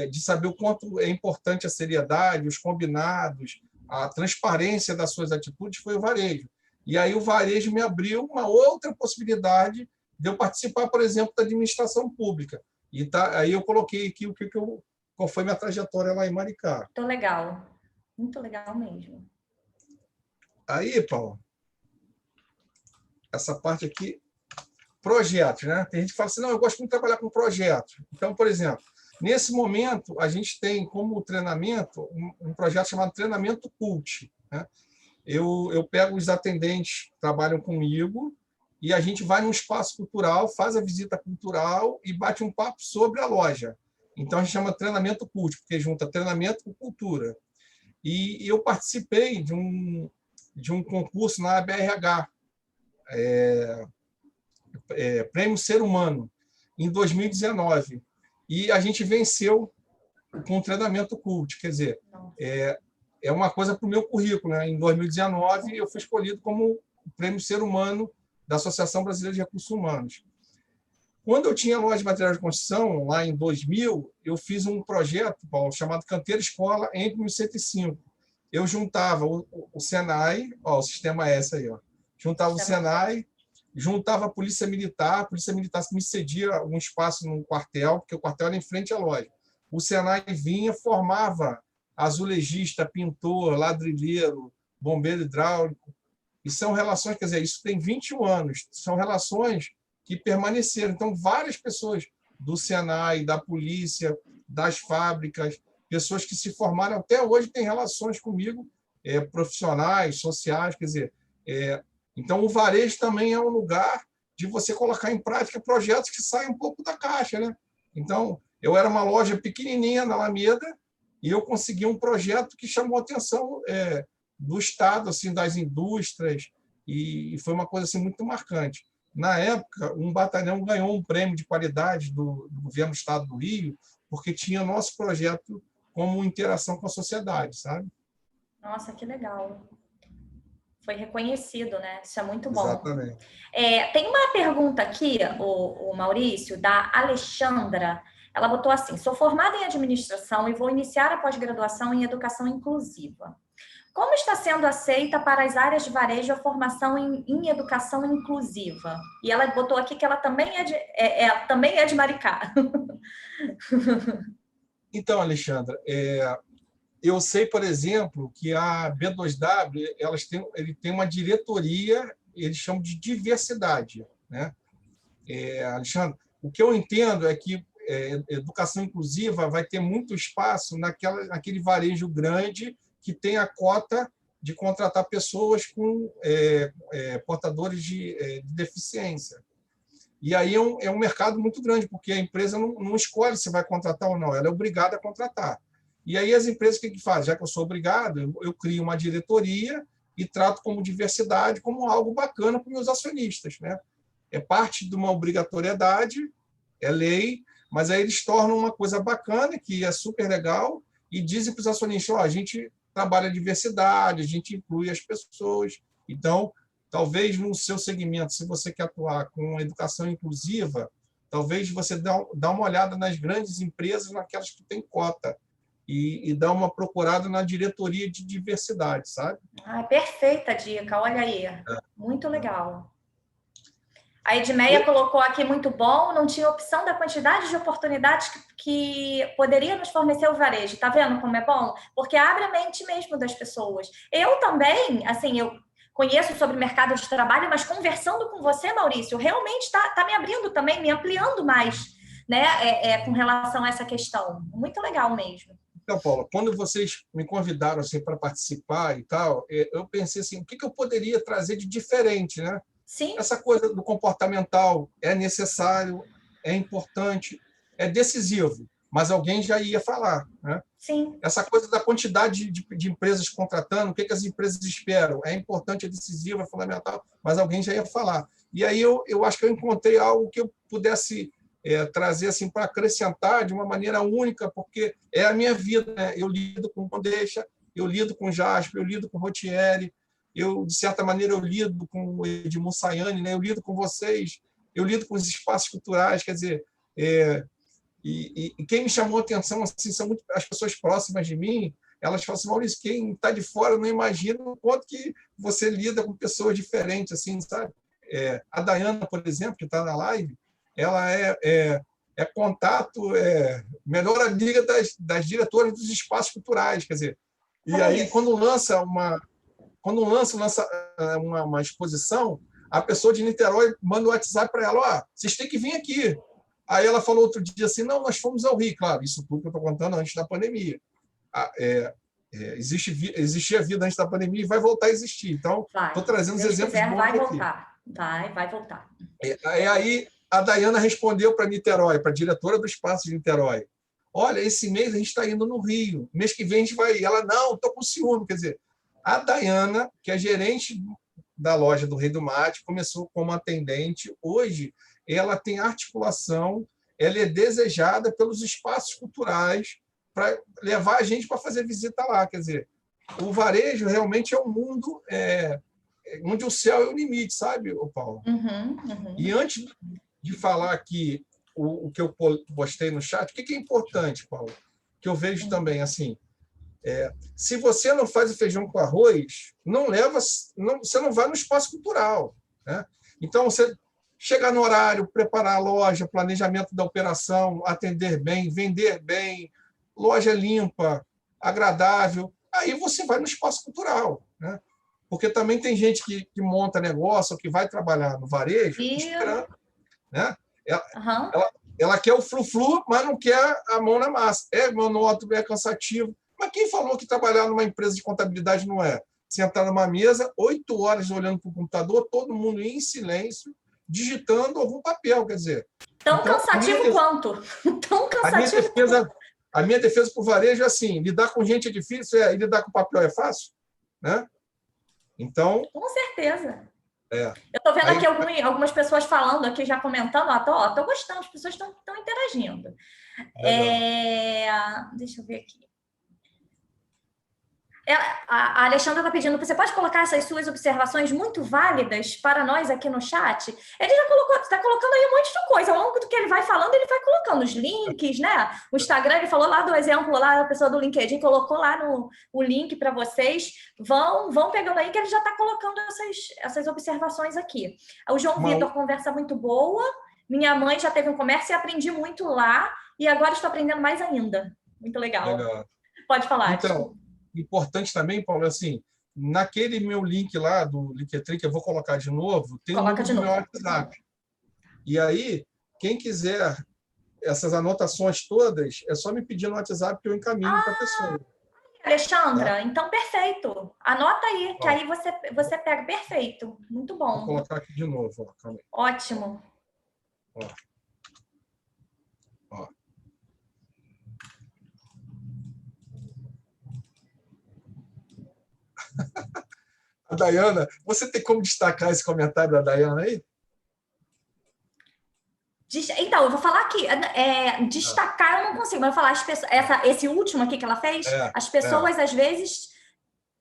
de saber o quanto é importante a seriedade, os combinados, a transparência das suas atitudes, foi o varejo. E aí o varejo me abriu uma outra possibilidade de eu participar, por exemplo, da administração pública. E aí eu coloquei aqui qual foi minha trajetória lá em Maricá. Muito legal mesmo. Aí, Paulo, essa parte aqui, projetos, né? Tem gente que fala assim, não, eu gosto muito de trabalhar com projetos. Então, por exemplo, nesse momento, a gente tem como treinamento um projeto chamado Treinamento Cult, né? Eu pego os atendentes que trabalham comigo e a gente vai num espaço cultural, faz a visita cultural e bate um papo sobre a loja. Então, a gente chama Treinamento Cult, porque junta treinamento com cultura. E eu participei de um concurso na BRH, Prêmio Ser Humano, em 2019. E a gente venceu com o treinamento CULT. Quer dizer, é uma coisa para o meu currículo, né? Em 2019, eu fui escolhido como Prêmio Ser Humano da Associação Brasileira de Recursos Humanos. Quando eu tinha a loja de materiais de construção, lá em 2000, eu fiz um projeto, Paulo, chamado Canteira Escola em 1905. Eu juntava o Senai, o sistema S aí, juntava o Senai, juntava a Polícia Militar me cedia um espaço no quartel, porque o quartel era em frente à loja. O Senai vinha, formava azulejista, pintor, ladrilheiro, bombeiro hidráulico, e são relações, quer dizer, isso tem 21 anos, são relações que permaneceram. Então, várias pessoas do Senai, da polícia, das fábricas, pessoas que se formaram até hoje têm relações comigo, profissionais, sociais, quer dizer, então o varejo também é um lugar de você colocar em prática projetos que saem um pouco da caixa, né? Então, eu era uma loja pequenininha na Alameda e eu consegui um projeto que chamou a atenção do Estado, assim, das indústrias, e foi uma coisa assim, muito marcante. Na época, um batalhão ganhou um prêmio de qualidade do governo do Estado do Rio, porque tinha nosso projeto como interação com a sociedade, sabe? Nossa, que legal. Foi reconhecido, né? Isso é muito bom. Exatamente. Tem uma pergunta aqui, o Maurício, da Alexandra. Ela botou assim: sou formada em administração e vou iniciar a pós-graduação em educação inclusiva. Como está sendo aceita para as áreas de varejo a formação em educação inclusiva? E ela botou aqui que ela também também é de Maricá. Então, Alexandra, eu sei, por exemplo, que a B2W ele tem uma diretoria, eles chamam de diversidade, né? Alexandre, o que eu entendo é que educação inclusiva vai ter muito espaço naquele varejo grande que tem a cota de contratar pessoas com portadores de deficiência. E aí é um mercado muito grande, porque a empresa não escolhe se vai contratar ou não, ela é obrigada a contratar. E aí as empresas, o que fazem? Já que eu sou obrigado, eu crio uma diretoria e trato como diversidade como algo bacana para os meus acionistas, né? É parte de uma obrigatoriedade, é lei, mas aí eles tornam uma coisa bacana, que é super legal, e dizem para os acionistas: a gente trabalha a diversidade, a gente inclui as pessoas. Então, talvez no seu segmento, se você quer atuar com educação inclusiva, talvez você dá uma olhada nas grandes empresas, naquelas que têm cota, e dá uma procurada na diretoria de diversidade, sabe? Perfeita dica, olha aí. Muito legal. A Edmeia colocou aqui: muito bom, não tinha opção da quantidade de oportunidades que poderia nos fornecer o varejo. Tá vendo como é bom? Porque abre a mente mesmo das pessoas. Eu também, assim, eu conheço sobre o mercado de trabalho, mas conversando com você, Maurício, realmente tá me abrindo também, me ampliando mais, né, com relação a essa questão. Muito legal mesmo. Então, Paula, quando vocês me convidaram assim, para participar e tal, eu pensei assim, o que eu poderia trazer de diferente, né? Sim. Essa coisa do comportamental é necessário, é importante, é decisivo, mas alguém já ia falar, né? Sim. Essa coisa da quantidade de empresas contratando, o que as empresas esperam, é importante, é decisivo, é fundamental, mas alguém já ia falar. E aí eu acho que eu encontrei algo que eu pudesse trazer assim para acrescentar de uma maneira única, porque é a minha vida, né? Eu lido com Condeixa, eu lido com Jasper, eu lido com Rotieri, de certa maneira, eu lido com o Edmundo Sayane, né? Eu lido com vocês, eu lido com os espaços culturais, quer dizer, e quem me chamou a atenção assim, são muito as pessoas próximas de mim. Elas falam assim: Maurício, quem está de fora não imagina o quanto que você lida com pessoas diferentes, assim, sabe? A Dayana, por exemplo, que está na live, ela é contato, melhor amiga das diretoras dos espaços culturais, quer dizer. E aí, quando lança uma exposição, a pessoa de Niterói manda um WhatsApp para ela: vocês têm que vir aqui. Aí ela falou outro dia assim: não, nós fomos ao Rio. Claro, isso tudo que eu estou contando antes da pandemia. Existia vida antes da pandemia e vai voltar a existir. Então, estou trazendo os exemplos bons vai aqui. voltar. Vai voltar. Aí a Dayana respondeu para Niterói, para a diretora do Espaço de Niterói: olha, esse mês a gente está indo no Rio, mês que vem a gente vai ir. Ela: não, estou com ciúme. Quer dizer, a Dayana, que é gerente da loja do Rei do Mate, começou como atendente. Hoje, ela tem articulação, ela é desejada pelos espaços culturais para levar a gente para fazer visita lá. Quer dizer, o varejo realmente é um mundo onde o céu é o limite, sabe, Paulo? E antes de falar aqui o que eu postei no chat, o que é importante, Paulo? Que eu vejo também, assim, se você não faz o feijão com arroz, você não vai no espaço cultural, né? Então, você chegar no horário, preparar a loja, planejamento da operação, atender bem, vender bem, loja limpa, agradável, aí você vai no espaço cultural, né? Porque também tem gente que monta negócio, que vai trabalhar no varejo, esperando, né? Ela quer o flu-flu, mas não quer a mão na massa. É monótono, é cansativo. Mas quem falou que trabalhar numa empresa de contabilidade não é? Sentar numa mesa, 8 horas olhando para o computador, todo mundo em silêncio, digitando algum papel, quer dizer. Tão cansativo quanto. Tão cansativo. A minha defesa para o varejo é assim: lidar com gente é difícil, e lidar com papel é fácil, né? Então. Com certeza. É. Eu estou vendo Aí, aqui algumas pessoas falando aqui, já comentando, ó, tô gostando, as pessoas estão interagindo. legal. Deixa eu ver aqui. A Alexandra está pedindo, você pode colocar essas suas observações muito válidas para nós aqui no chat? Ele já colocou, está colocando aí um monte de coisa. Ao longo do que ele vai falando, ele vai colocando os links, né? O Instagram, ele falou lá do exemplo, lá a pessoa do LinkedIn colocou lá o link para vocês. Vão pegando aí que ele já está colocando essas observações aqui. O João Vitor, conversa muito boa. Minha mãe já teve um comércio e aprendi muito lá. E agora estou aprendendo mais ainda. Muito legal. Legal. Pode falar, Então, desculpa. importante também, Paulo, assim, naquele meu link lá do Linktree, que eu vou colocar de novo, tem o número do meu WhatsApp. E aí, quem quiser essas anotações todas, é só me pedir no WhatsApp que eu encaminho para a pessoa. Alexandra, tá? Então perfeito. Anota aí, que aí você pega. Perfeito. Muito bom. Vou colocar aqui de novo. Ó, calma aí. Ótimo. Ó. A Dayana, você tem como destacar esse comentário da Dayana aí? Então, eu vou falar aqui. Destacar eu não consigo, mas eu vou falar esse último aqui que ela fez. As pessoas, às vezes,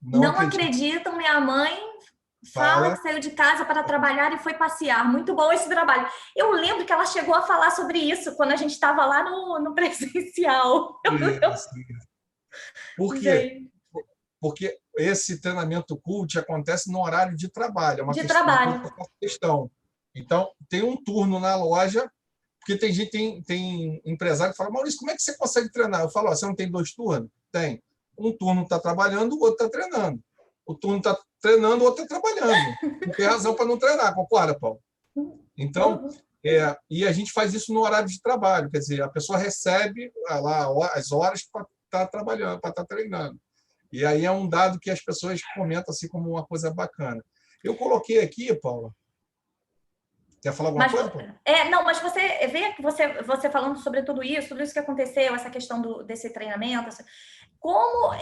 não acreditam. Minha mãe fala que saiu de casa para trabalhar e foi passear. Muito bom esse trabalho. Eu lembro que ela chegou a falar sobre isso quando a gente estava lá no presencial. Por quê? Porque esse treinamento CULT acontece no horário de trabalho. É uma questão. Então, tem um turno na loja, porque tem gente, tem empresário que fala, Maurício, como é que você consegue treinar? Eu falo, você não tem 2 turnos? Tem. Um turno está trabalhando, o outro está treinando. O turno está treinando, o outro está trabalhando. Não tem razão para não treinar, concorda, Paulo? Então, e a gente faz isso no horário de trabalho, quer dizer, a pessoa recebe lá as horas para estar trabalhando, para estar treinando. E aí é um dado que as pessoas comentam assim como uma coisa bacana. Eu coloquei aqui, Paula. Quer falar alguma coisa, Paula? Não, mas você vê que você falando sobre tudo isso que aconteceu, essa questão desse treinamento, como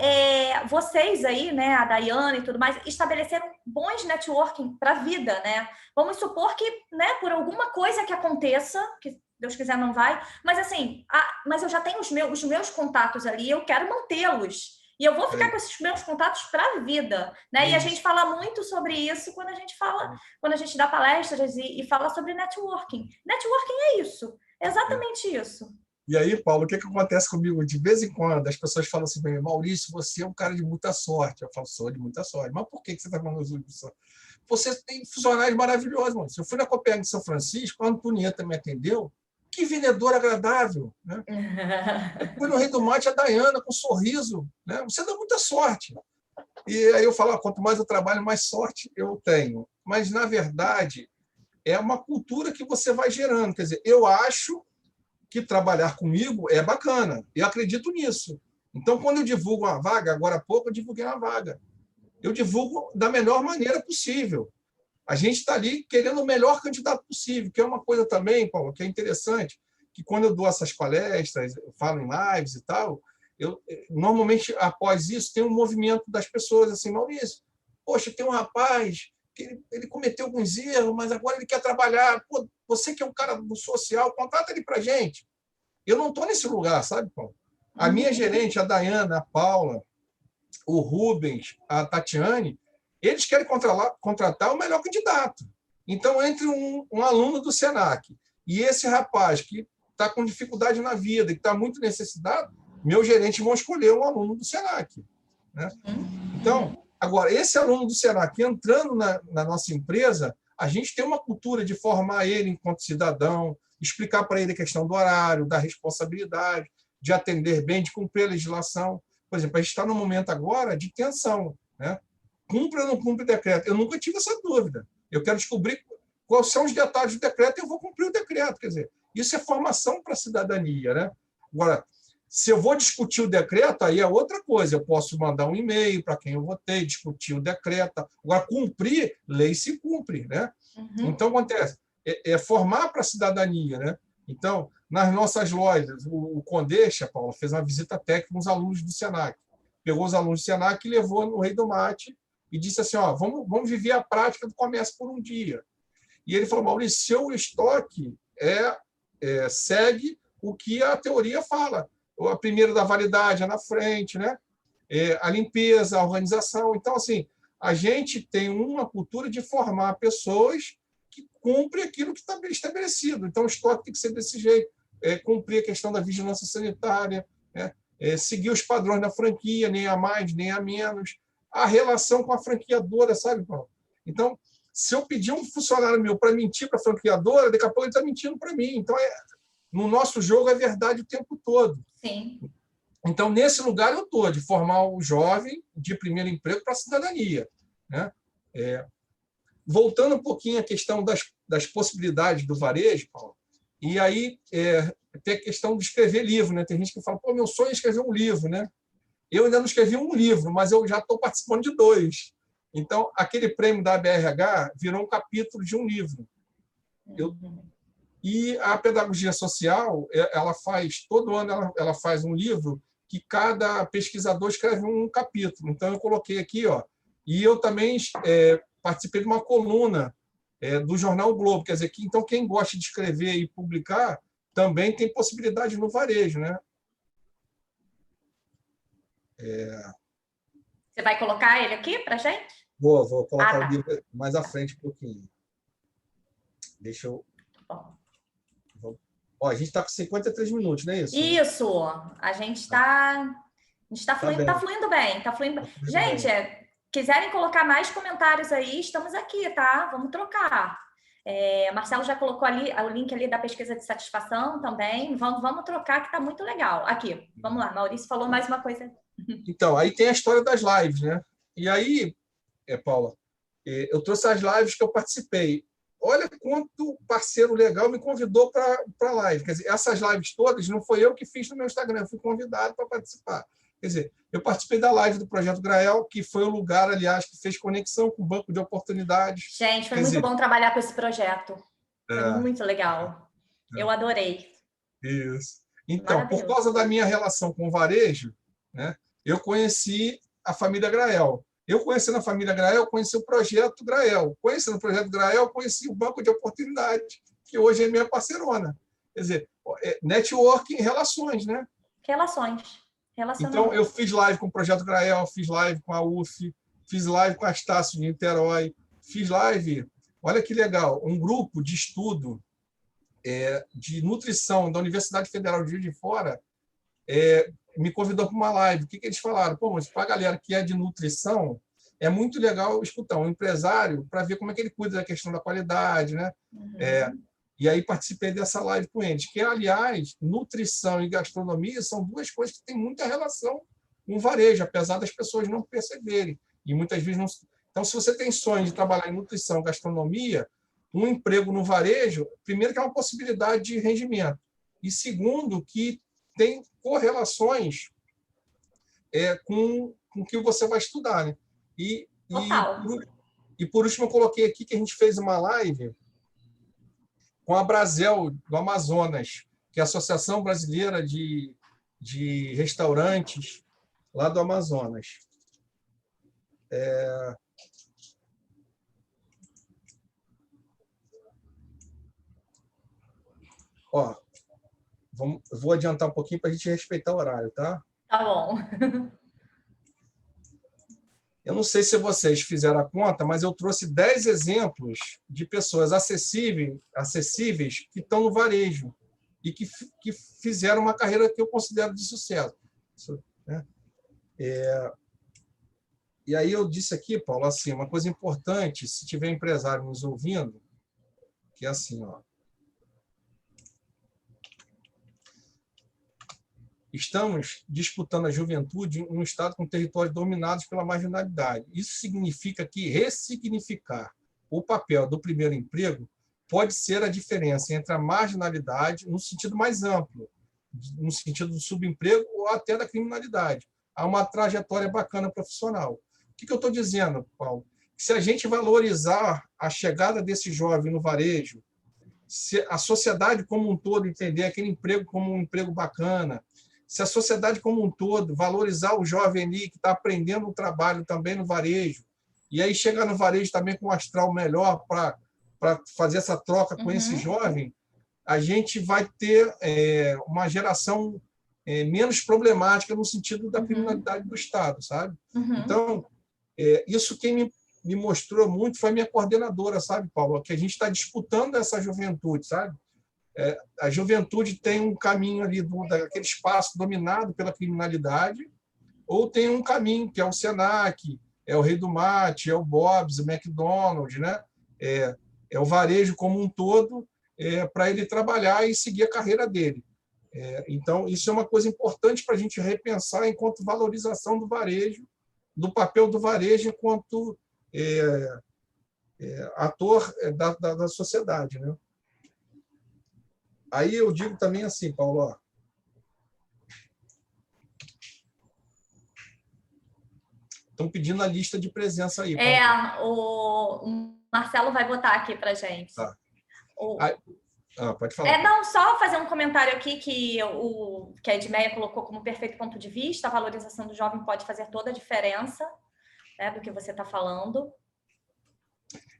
vocês aí, né, a Dayana e tudo mais, estabeleceram bons networking para a vida, né? Vamos supor que, né, por alguma coisa que aconteça, que Deus quiser não vai, mas assim, mas eu já tenho os meus contatos ali, eu quero mantê-los. E eu vou ficar com esses meus contatos para a vida, né? E a gente fala muito sobre isso quando a gente dá palestras e fala sobre networking. Networking é isso, exatamente isso. E aí, Paulo, o que acontece comigo? De vez em quando, as pessoas falam assim, Maurício, você é um cara de muita sorte. Eu falo, sou de muita sorte. Mas por que você está falando de sorte? Você tem funcionários maravilhosos, mano. Eu fui na Copenhague de São Francisco, a Antonieta me atendeu. Que vendedor agradável, né? Eu fui no Rei do Mate, a Dayana, com um sorriso, né? Você dá muita sorte. E aí eu falo, quanto mais eu trabalho, mais sorte eu tenho. Mas, na verdade, é uma cultura que você vai gerando. Quer dizer, eu acho que trabalhar comigo é bacana. Eu acredito nisso. Então, quando eu divulgo uma vaga, agora há pouco eu divulguei uma vaga. Eu divulgo da melhor maneira possível. A gente está ali querendo o melhor candidato possível, que é uma coisa também, Paulo, que é interessante, que quando eu dou essas palestras, eu falo em lives e tal, normalmente, após isso, tem um movimento das pessoas assim, Maurício, poxa, tem um rapaz que ele cometeu alguns erros, mas agora ele quer trabalhar. Pô, você que é um cara do social, contrata ele para a gente. Eu não estou nesse lugar, sabe, Paulo? A minha gerente, a Dayana, a Paula, o Rubens, a Tatiane, eles querem contratar o melhor candidato. Então, entre um aluno do SENAC e esse rapaz que está com dificuldade na vida, que está muito necessitado, meus gerentes vão escolher um aluno do SENAC. Né? Então, agora, esse aluno do SENAC entrando na nossa empresa, a gente tem uma cultura de formar ele enquanto cidadão, explicar para ele a questão do horário, da responsabilidade, de atender bem, de cumprir a legislação. Por exemplo, a gente está num momento agora de tensão, né? Cumpre ou não cumpre o decreto? Eu nunca tive essa dúvida. Eu quero descobrir quais são os detalhes do decreto e eu vou cumprir o decreto. Quer dizer, isso é formação para a cidadania, né? Agora, se eu vou discutir o decreto, aí é outra coisa. Eu posso mandar um e-mail para quem eu votei, discutir o decreto. Agora, cumprir, lei se cumpre, né? Então, acontece. É formar para a cidadania, né? Então, nas nossas lojas, o Condeixa, Paulo, fez uma visita técnica com os alunos do SENAC. Pegou os alunos do SENAC e levou no Rei do Mate e disse assim, ó, vamos viver a prática do comércio por um dia. E ele falou, Maurício, seu estoque segue o que a teoria fala. A primeira da validade é na frente, né? A limpeza, a organização. Então, assim, a gente tem uma cultura de formar pessoas que cumprem aquilo que está bem estabelecido. Então, o estoque tem que ser desse jeito. Cumprir a questão da vigilância sanitária, né? Seguir os padrões da franquia, nem a mais, nem a menos. A relação com a franqueadora, sabe, Paulo? Então, se eu pedir um funcionário meu para mentir para a franqueadora, daqui a pouco ele está mentindo para mim. Então, no nosso jogo é verdade o tempo todo. Sim. Então, nesse lugar eu estou, de formar o jovem de primeiro emprego para a cidadania, né? Voltando um pouquinho à questão das possibilidades do varejo, Paulo, e aí tem a questão de escrever livro, né? Tem gente que fala, pô, meu sonho é escrever um livro, né? Eu ainda não escrevi um livro, mas eu já estou participando de 2. Então, aquele prêmio da ABRH virou um capítulo de um livro. E a pedagogia social, ela faz, todo ano ela faz um livro que cada pesquisador escreve um capítulo. Então, eu coloquei aqui, ó, e eu também participei de uma coluna do jornal o Globo. Quer dizer, então, quem gosta de escrever e publicar também tem possibilidade no varejo, né? Você vai colocar ele aqui para a gente? Vou colocar tá. o livro mais à frente um pouquinho. Deixa eu... Ó, a gente está com 53 minutos, não é isso? Isso. A gente está fluindo, tá fluindo bem. Tá fluindo bem. Gente, quiserem colocar mais comentários aí, estamos aqui, tá? Vamos trocar. Marcelo já colocou ali o link ali da pesquisa de satisfação também. Vamos trocar, que está muito legal. Aqui, vamos lá. Maurício falou mais uma coisa. Então, aí tem a história das lives, né? E aí, Paula, eu trouxe as lives que eu participei. Olha quanto parceiro legal me convidou para a live. Quer dizer, essas lives todas não foi eu que fiz no meu Instagram, eu fui convidado para participar. Quer dizer, eu participei da live do Projeto Grael, que foi o lugar, aliás, que fez conexão com o Banco de Oportunidades. Gente, foi muito bom trabalhar com esse projeto. Foi muito legal. Eu adorei. Isso. Então, por causa da minha relação com o varejo, né, eu conheci a família Grael. Eu conhecendo a família Grael, conheci o Projeto Grael. Conhecendo o Projeto Grael, conheci o Banco de Oportunidades, que hoje é minha parceirona. Quer dizer, networking, relações, né? Relações. Então, eu fiz live com o Projeto Grael, fiz live com a UF, fiz live com a Estácio de Niterói, fiz live, olha que legal, um grupo de estudo de nutrição da Universidade Federal de Juiz de Fora me convidou para uma live. O que eles falaram? Pô, mas para a galera que é de nutrição, é muito legal escutar um empresário para ver como é que ele cuida da questão da qualidade, né? E aí participei dessa live com eles, que, aliás, nutrição e gastronomia são 2 coisas que têm muita relação com o varejo, apesar das pessoas não perceberem. E muitas vezes não... Então, se você tem sonho de trabalhar em nutrição, gastronomia, um emprego no varejo, primeiro que é uma possibilidade de rendimento, e segundo que tem correlações com o que você vai estudar, né? E por último, eu coloquei aqui que a gente fez uma live com a Brasel, do Amazonas, que é a Associação Brasileira de Restaurantes lá do Amazonas. Ó, vou adiantar um pouquinho para a gente respeitar o horário, tá? Tá bom. Eu não sei se vocês fizeram a conta, mas eu trouxe 10 exemplos de pessoas acessíveis que estão no varejo e que fizeram uma carreira que eu considero de sucesso, né? E aí eu disse aqui, Paulo, assim, uma coisa importante, se tiver empresário nos ouvindo, que é assim, ó. Estamos disputando a juventude em um estado com territórios dominados pela marginalidade. Isso significa que ressignificar o papel do primeiro emprego pode ser a diferença entre a marginalidade, no sentido mais amplo, no sentido do subemprego ou até da criminalidade. Há uma trajetória bacana profissional. O que eu estou dizendo, Paulo? Se a gente valorizar a chegada desse jovem no varejo, se a sociedade como um todo entender aquele emprego como um emprego bacana, se a sociedade como um todo valorizar o jovem ali que está aprendendo o trabalho também no varejo, e aí chegar no varejo também com um astral melhor para fazer essa troca com esse jovem, a gente vai ter uma geração menos problemática no sentido da criminalidade do Estado, sabe? Então, isso quem me mostrou muito foi a minha coordenadora, sabe, Paulo? Que a gente está disputando essa juventude, sabe? A juventude tem um caminho ali daquele espaço dominado pela criminalidade, ou tem um caminho que é o Senac, é o Rei do Mate, é o Bob's, o McDonald's, né? É o varejo como um todo, para ele trabalhar e seguir a carreira dele. Então, isso é uma coisa importante para a gente repensar enquanto valorização do varejo, do papel do varejo enquanto ator da sociedade, né? Aí eu digo também assim, Paulo, ó, estão pedindo a lista de presença aí. O Marcelo vai botar aqui para gente. Tá. Pode falar. Não, só fazer um comentário aqui que a Edmeia colocou como perfeito ponto de vista. A valorização do jovem pode fazer toda a diferença, né, do que você está falando.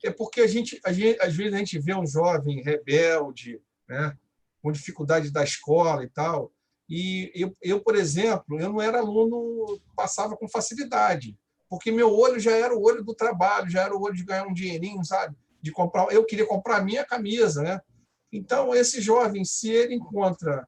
É porque às vezes a gente vê um jovem rebelde, né, com dificuldade da escola e tal. E eu, por exemplo, eu não era aluno, passava com facilidade, porque meu olho já era o olho do trabalho, já era o olho de ganhar um dinheirinho, sabe? De comprar, eu queria comprar a minha camisa, né? Então, esse jovem, se ele encontra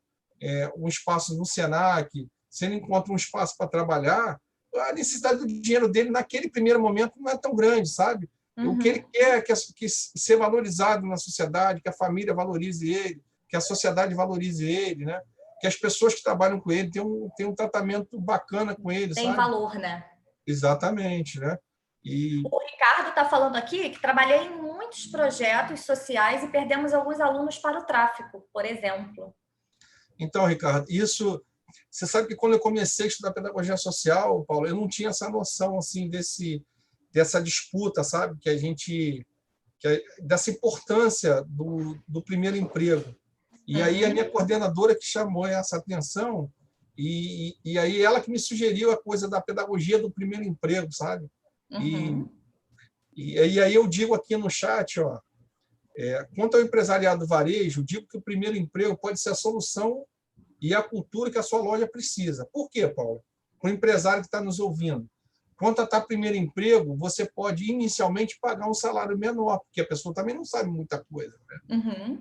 um espaço no Senac, se ele encontra um espaço para trabalhar, a necessidade do dinheiro dele naquele primeiro momento não é tão grande, sabe? O que ele quer é que ser valorizado na sociedade, que a família valorize ele, que a sociedade valorize ele, né? Que as pessoas que trabalham com ele tenham um tratamento bacana com ele, Tem sabe? valor, né? Exatamente, né? O Ricardo está falando aqui que trabalhei em muitos projetos sociais e perdemos alguns alunos para o tráfico, por exemplo. Então, Ricardo, isso... Você sabe que quando eu comecei a estudar pedagogia social, Paulo, eu não tinha essa noção assim dessa disputa, sabe? Dessa importância do primeiro emprego. E aí a minha coordenadora que chamou essa atenção, e aí ela que me sugeriu a coisa da pedagogia do primeiro emprego, sabe? E aí eu digo aqui no chat, ó, quanto ao empresariado varejo, digo que o primeiro emprego pode ser a solução e a cultura que a sua loja precisa. Por quê, Paulo? Para o empresário que está nos ouvindo, contratar primeiro emprego, você pode inicialmente pagar um salário menor, porque a pessoa também não sabe muita coisa, né?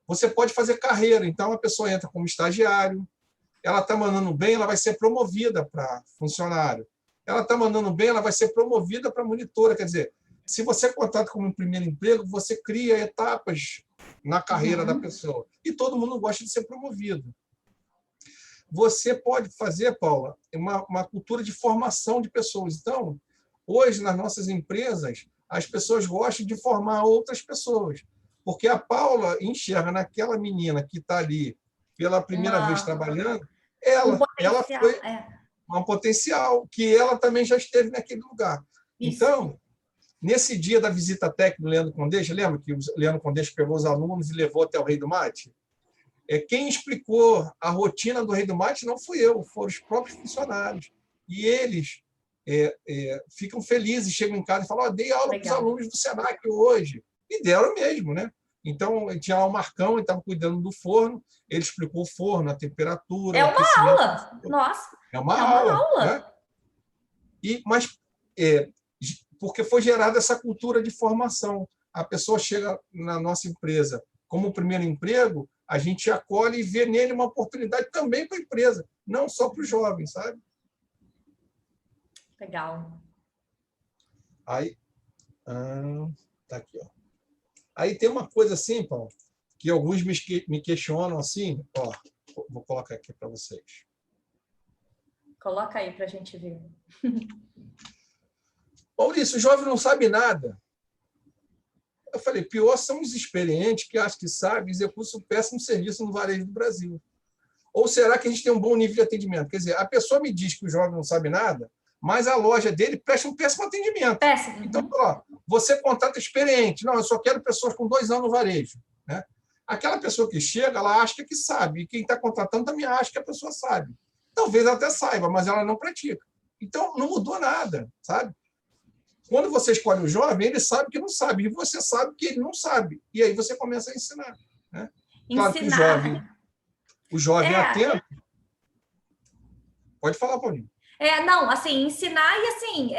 Você pode fazer carreira, então a pessoa entra como estagiário, ela está mandando bem, ela vai ser promovida para funcionário. Ela está mandando bem, ela vai ser promovida para monitora. Quer dizer, se você contrata como um primeiro emprego, você cria etapas na carreira da pessoa. E todo mundo gosta de ser promovido. Você pode fazer, Paula, uma cultura de formação de pessoas. Então, hoje, nas nossas empresas, as pessoas gostam de formar outras pessoas. Porque a Paula enxerga naquela menina que está ali pela primeira vez trabalhando, ela foi um potencial, que ela também já esteve naquele lugar. Isso. Então, nesse dia da visita técnica do Leandro Condeixa, lembra que o Leandro Condeixa pegou os alunos e levou até o Rei do Mate? Quem explicou a rotina do Rei do Mate não fui eu, foram os próprios funcionários. E eles ficam felizes, chegam em casa e falam: dei aula para os alunos do Senac hoje. E deram mesmo, né? Então, tinha lá o Marcão, ele estava cuidando do forno, ele explicou o forno, a temperatura. É uma aula! Nossa! É uma aula. Né? Mas porque foi gerada essa cultura de formação. A pessoa chega na nossa empresa como primeiro emprego, a gente acolhe e vê nele uma oportunidade também para a empresa, não só para os jovens, sabe? Legal. Aí, tá aqui, ó. Aí tem uma coisa assim, Paulo, que alguns me questionam assim, ó, vou colocar aqui para vocês. Coloca aí para a gente ver. Maurício, o jovem não sabe nada. Eu falei, pior são os experientes que acham que sabem e executam um péssimo serviço no varejo do Brasil. Ou será que a gente tem um bom nível de atendimento? Quer dizer, a pessoa me diz que o jovem não sabe nada, mas a loja dele presta um péssimo atendimento. Péssimo. Então, ó, você contrata experiente. Não, eu só quero pessoas com 2 anos no varejo. Né? Aquela pessoa que chega, ela acha que sabe. E quem está contratando também acha que a pessoa sabe. Talvez ela até saiba, mas ela não pratica. Então, não mudou nada, sabe? Quando você escolhe o jovem, ele sabe que não sabe, e você sabe que ele não sabe. E aí você começa a ensinar. Né? Claro que Ensinar. o jovem É, atento... Pode falar, Paulinho. não, assim, ensinar e assim,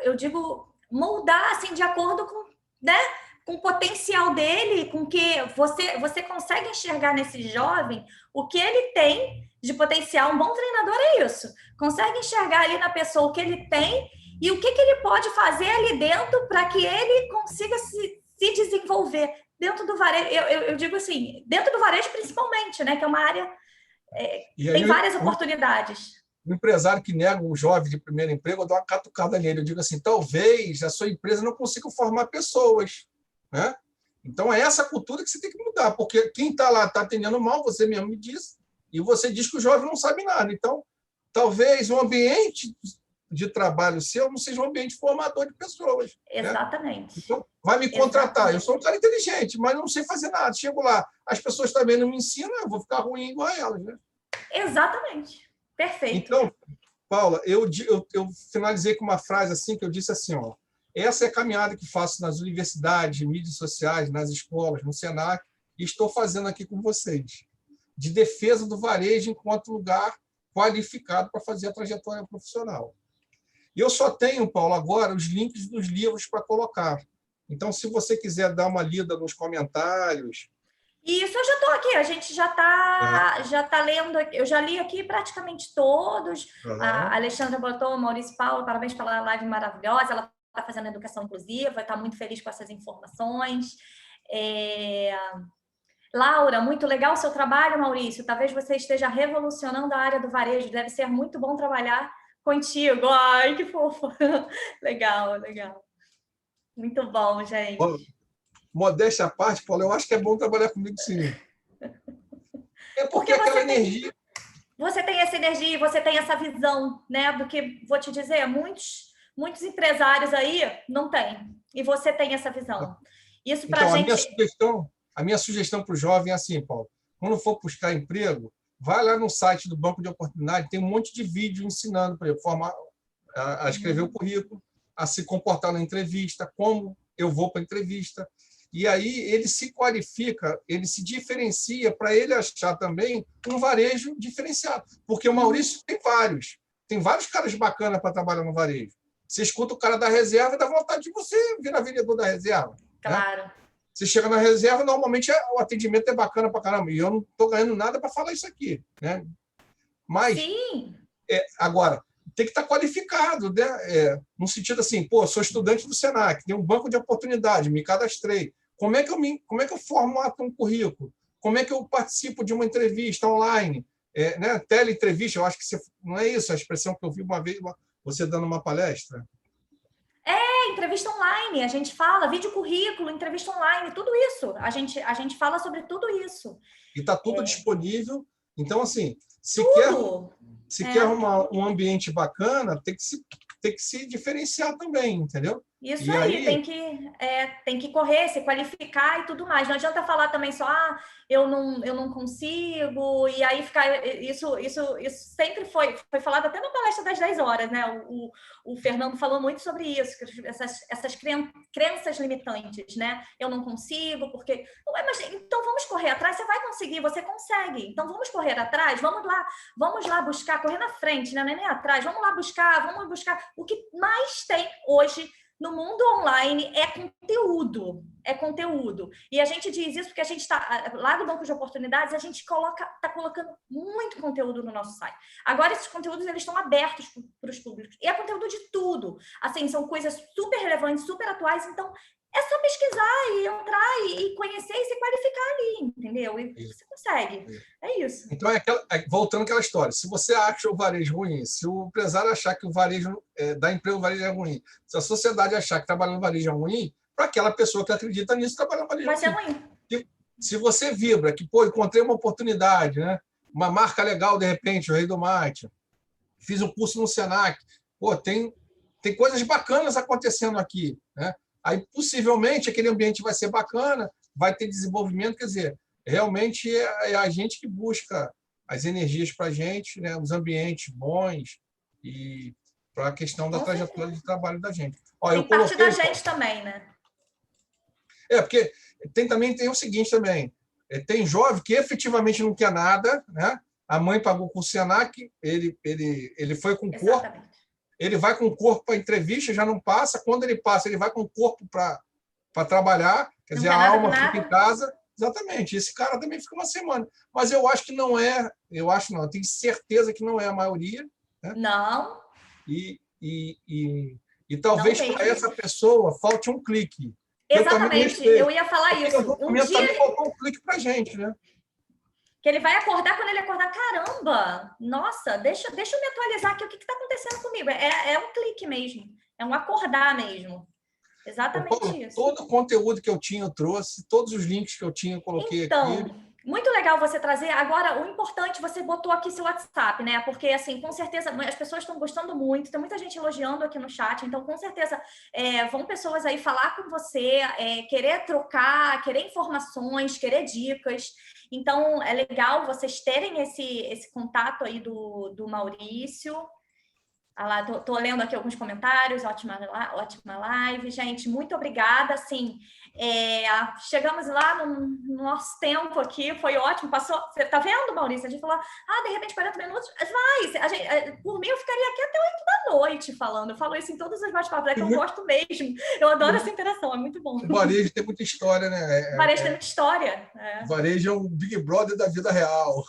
eu digo, moldar assim de acordo com, né, com o potencial dele, com que você consegue enxergar nesse jovem o que ele tem de potencial. Um bom treinador é isso. Consegue enxergar ali na pessoa o que ele tem e o que ele pode fazer ali dentro para que ele consiga se desenvolver dentro do varejo. Eu digo assim, dentro do varejo principalmente, né, que é uma área E aí, tem várias oportunidades. o empresário que nega um jovem de primeiro emprego, eu dou uma catucada nele. Eu digo assim, talvez a sua empresa não consiga formar pessoas. Né? Então, é essa cultura que você tem que mudar, porque quem está lá está atendendo mal, você mesmo me disse, e você diz que o jovem não sabe nada. Então, talvez o ambiente de trabalho seu não seja um ambiente formador de pessoas. Né? Exatamente. Então, vai me contratar. Eu sou um cara inteligente, mas não sei fazer nada. Chego lá, as pessoas também não me ensinam, eu vou ficar ruim igual a elas. Né? Exatamente. Perfeito. Então, Paula, eu finalizei com uma frase assim que eu disse assim, ó, essa é a caminhada que faço nas universidades, mídias sociais, nas escolas, no Senac, e estou fazendo aqui com vocês, de defesa do varejo enquanto lugar qualificado para fazer a trajetória profissional. E eu só tenho, Paulo, agora os links dos livros para colocar. Então, se você quiser dar uma lida nos comentários... Isso, eu já estou aqui, a gente já tá lendo, eu já li aqui praticamente todos. A Alexandra botou, Maurício Paulo, parabéns pela live maravilhosa, ela está fazendo educação inclusiva, está muito feliz com essas informações. Laura, muito legal o seu trabalho, Maurício, talvez você esteja revolucionando a área do varejo, deve ser muito bom trabalhar contigo. Ai, que fofo. Legal, legal. Muito bom, gente. Modéstia à parte, Paulo, eu acho que é bom trabalhar comigo, sim. É porque aquela energia... Você tem essa energia, você tem essa visão, né? Do que, vou te dizer, muitos empresários aí não têm. E você tem essa visão. Isso para então, a gente... A minha sugestão para o jovem é assim, Paulo, quando for buscar emprego, vai lá no site do Banco de Oportunidade, tem um monte de vídeo ensinando para ele a escrever o currículo, a se comportar na entrevista, como eu vou para a entrevista. E aí ele se qualifica, ele se diferencia para ele achar também um varejo diferenciado. Porque o Maurício tem vários caras bacanas para trabalhar no varejo. Você escuta o cara da reserva e dá vontade de você virar vendedor da reserva. Claro. Né? Você chega na reserva, normalmente o atendimento é bacana para caramba. E eu não estou ganhando nada para falar isso aqui. Né? Mas, sim. Agora, tem que estar qualificado, né? No sentido assim, sou estudante do Senac, tenho um banco de oportunidade, me cadastrei. Como é que eu formato um currículo? Como é que eu participo de uma entrevista online? Né? Teleentrevista, eu acho que não é isso a expressão que eu vi uma vez você dando uma palestra? Entrevista online, a gente fala, vídeo currículo, entrevista online, tudo isso. A gente fala sobre tudo isso. E está tudo disponível. Então, assim, se quer um ambiente bacana, tem que se diferenciar também, entendeu? Isso aí, tem que correr, se qualificar e tudo mais. Não adianta falar também só, eu não consigo, e aí ficar. Isso sempre foi falado até na palestra das 10 horas, né? O Fernando falou muito sobre isso, essas crenças limitantes, né? Eu não consigo, porque. Mas então vamos correr atrás, você vai conseguir, você consegue. Então vamos correr atrás, vamos lá buscar, correr na frente, né? Não é nem atrás, vamos buscar. O que mais tem hoje no mundo online é conteúdo. E a gente diz isso porque a gente está lá do Banco de Oportunidades, a gente está colocando muito conteúdo no nosso site. Agora esses conteúdos eles estão abertos para os públicos. E é conteúdo de tudo. Assim, são coisas super relevantes, super atuais, então é só pesquisar e entrar e conhecer e se qualificar ali, entendeu? E você consegue. É isso. Então, voltando àquela história, se você acha o varejo ruim, se o empresário achar que o varejo dá emprego, o varejo é ruim, se a sociedade achar que trabalhar no varejo é ruim, para aquela pessoa que acredita nisso, trabalhar no varejo vai ser ruim. Se você vibra que, encontrei uma oportunidade, né? Uma marca legal, de repente, o Rei do Mate, fiz um curso no Senac, tem coisas bacanas acontecendo aqui, né? Aí, possivelmente, aquele ambiente vai ser bacana, vai ter desenvolvimento, quer dizer, realmente é a gente que busca as energias para a gente, né? Os ambientes bons, e a questão da Com trajetória certeza. de trabalho da gente. Ó, Tem eu parte da coloquei, gente também, né? porque tem o seguinte também, tem jovem que efetivamente não quer nada, né? A mãe pagou com o Senac, ele foi com o corpo, Exatamente. ele vai com o corpo para a entrevista, já não passa, quando ele passa, ele vai com o corpo para trabalhar, quer Não dizer, quer a nada com alma fica em nada? casa, exatamente, esse cara também fica uma semana. Mas eu acho que não é, eu tenho certeza que não é a maioria, né? Não, E, e, e, e não talvez para mesmo. essa pessoa falte um clique, que eu também não Exatamente, eu respeito. ia falar Porque o isso. Um documento dia também faltou um clique para a gente, né? que ele vai acordar, quando ele acordar, caramba, nossa, deixa eu me atualizar aqui, o que está acontecendo comigo? É um clique mesmo, é um acordar mesmo. Ô, Exatamente Paulo, isso. todo o conteúdo que eu tinha, eu trouxe, todos os links que eu tinha, eu coloquei aqui. Então, muito legal você trazer. Agora, o importante, você botou aqui seu WhatsApp, né? Porque, assim, com certeza, as pessoas estão gostando muito, tem muita gente elogiando aqui no chat, então, com certeza, vão pessoas aí falar com você, querer trocar, querer informações, querer dicas. Então, é legal vocês terem esse contato aí do Maurício. Ah lá, tô lendo aqui alguns comentários, ótima live, gente, muito obrigada, assim, chegamos lá no nosso tempo aqui, foi ótimo, passou, você tá vendo, Maurício? A gente falou, de repente 40 minutos, por mim eu ficaria aqui até 8 da noite falando, eu falo isso em todos os bate-papos, é que eu gosto mesmo, eu adoro essa interação, é muito bom. O varejo tem muita história, né? O varejo tem muita história, O varejo é um Big Brother da vida real.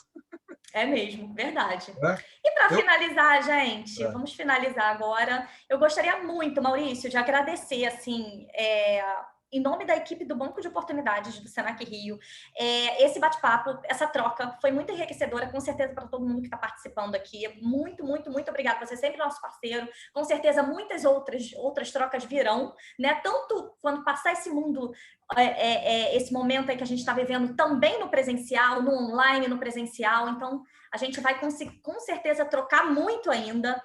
É mesmo, verdade. Né? E para Eu, finalizar, gente, vamos finalizar agora. Eu gostaria muito, Maurício, de agradecer, assim, em nome da equipe do Banco de Oportunidades do Senac Rio, esse bate-papo, essa troca foi muito enriquecedora, com certeza, para todo mundo que está participando aqui. Muito, muito, muito obrigada. Você é sempre nosso parceiro. Com certeza, muitas outras trocas virão, né? Tanto quando passar esse mundo, esse momento aí que a gente está vivendo, também no presencial, no online, no presencial. Então, a gente vai conseguir, com certeza, trocar muito ainda.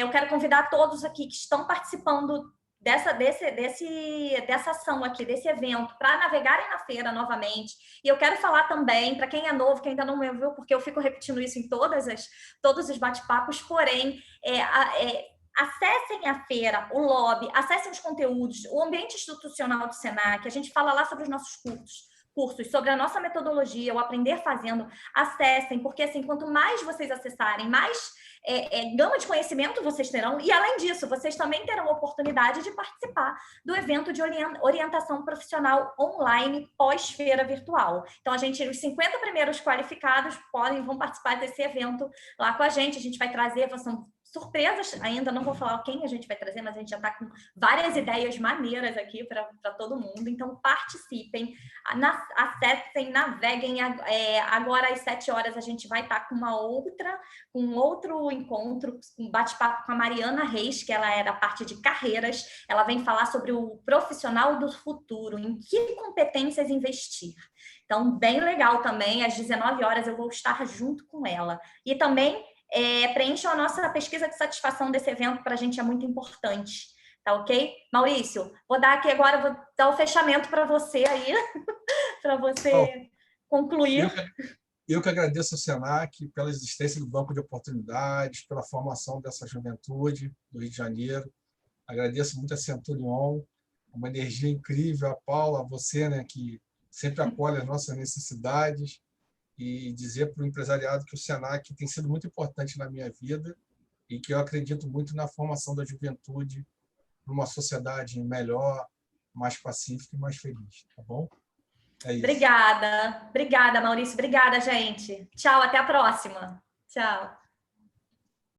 Eu quero convidar todos aqui que estão participando dessa ação aqui, desse evento, para navegarem na feira novamente. E eu quero falar também, para quem é novo, que ainda não me ouviu, porque eu fico repetindo isso em todos os bate-papos, porém, acessem a feira, o lobby, acessem os conteúdos, o ambiente institucional do Senac, a gente fala lá sobre os nossos cursos, sobre a nossa metodologia, o aprender fazendo, acessem, porque assim, quanto mais vocês acessarem, mais gama de conhecimento vocês terão, e além disso, vocês também terão a oportunidade de participar do evento de orientação profissional online pós-feira virtual. Então, os 50 primeiros qualificados vão participar desse evento lá com a gente vai trazer, são surpresas, ainda não vou falar quem a gente vai trazer, mas a gente já está com várias ideias maneiras aqui para todo mundo, então participem, acessem, naveguem, agora às 7 horas a gente vai estar com um outro encontro, um bate-papo com a Mariana Reis, que ela é da parte de carreiras, ela vem falar sobre o profissional do futuro, em que competências investir. Então, bem legal também, às 19 horas eu vou estar junto com ela. E também preencham a nossa pesquisa de satisfação desse evento, para a gente é muito importante. Tá ok? Maurício, vou dar o fechamento para você aí, para você concluir. Eu que agradeço ao Senac pela existência do Banco de Oportunidades, pela formação dessa juventude do Rio de Janeiro. Agradeço muito a Centurion, uma energia incrível, a Paula, a você, né, que sempre acolhe as nossas necessidades, e dizer para o empresariado que o Senac tem sido muito importante na minha vida e que eu acredito muito na formação da juventude para uma sociedade melhor, mais pacífica e mais feliz, tá bom? É isso. Obrigada, Maurício. Obrigada, gente. Tchau, até a próxima. Tchau.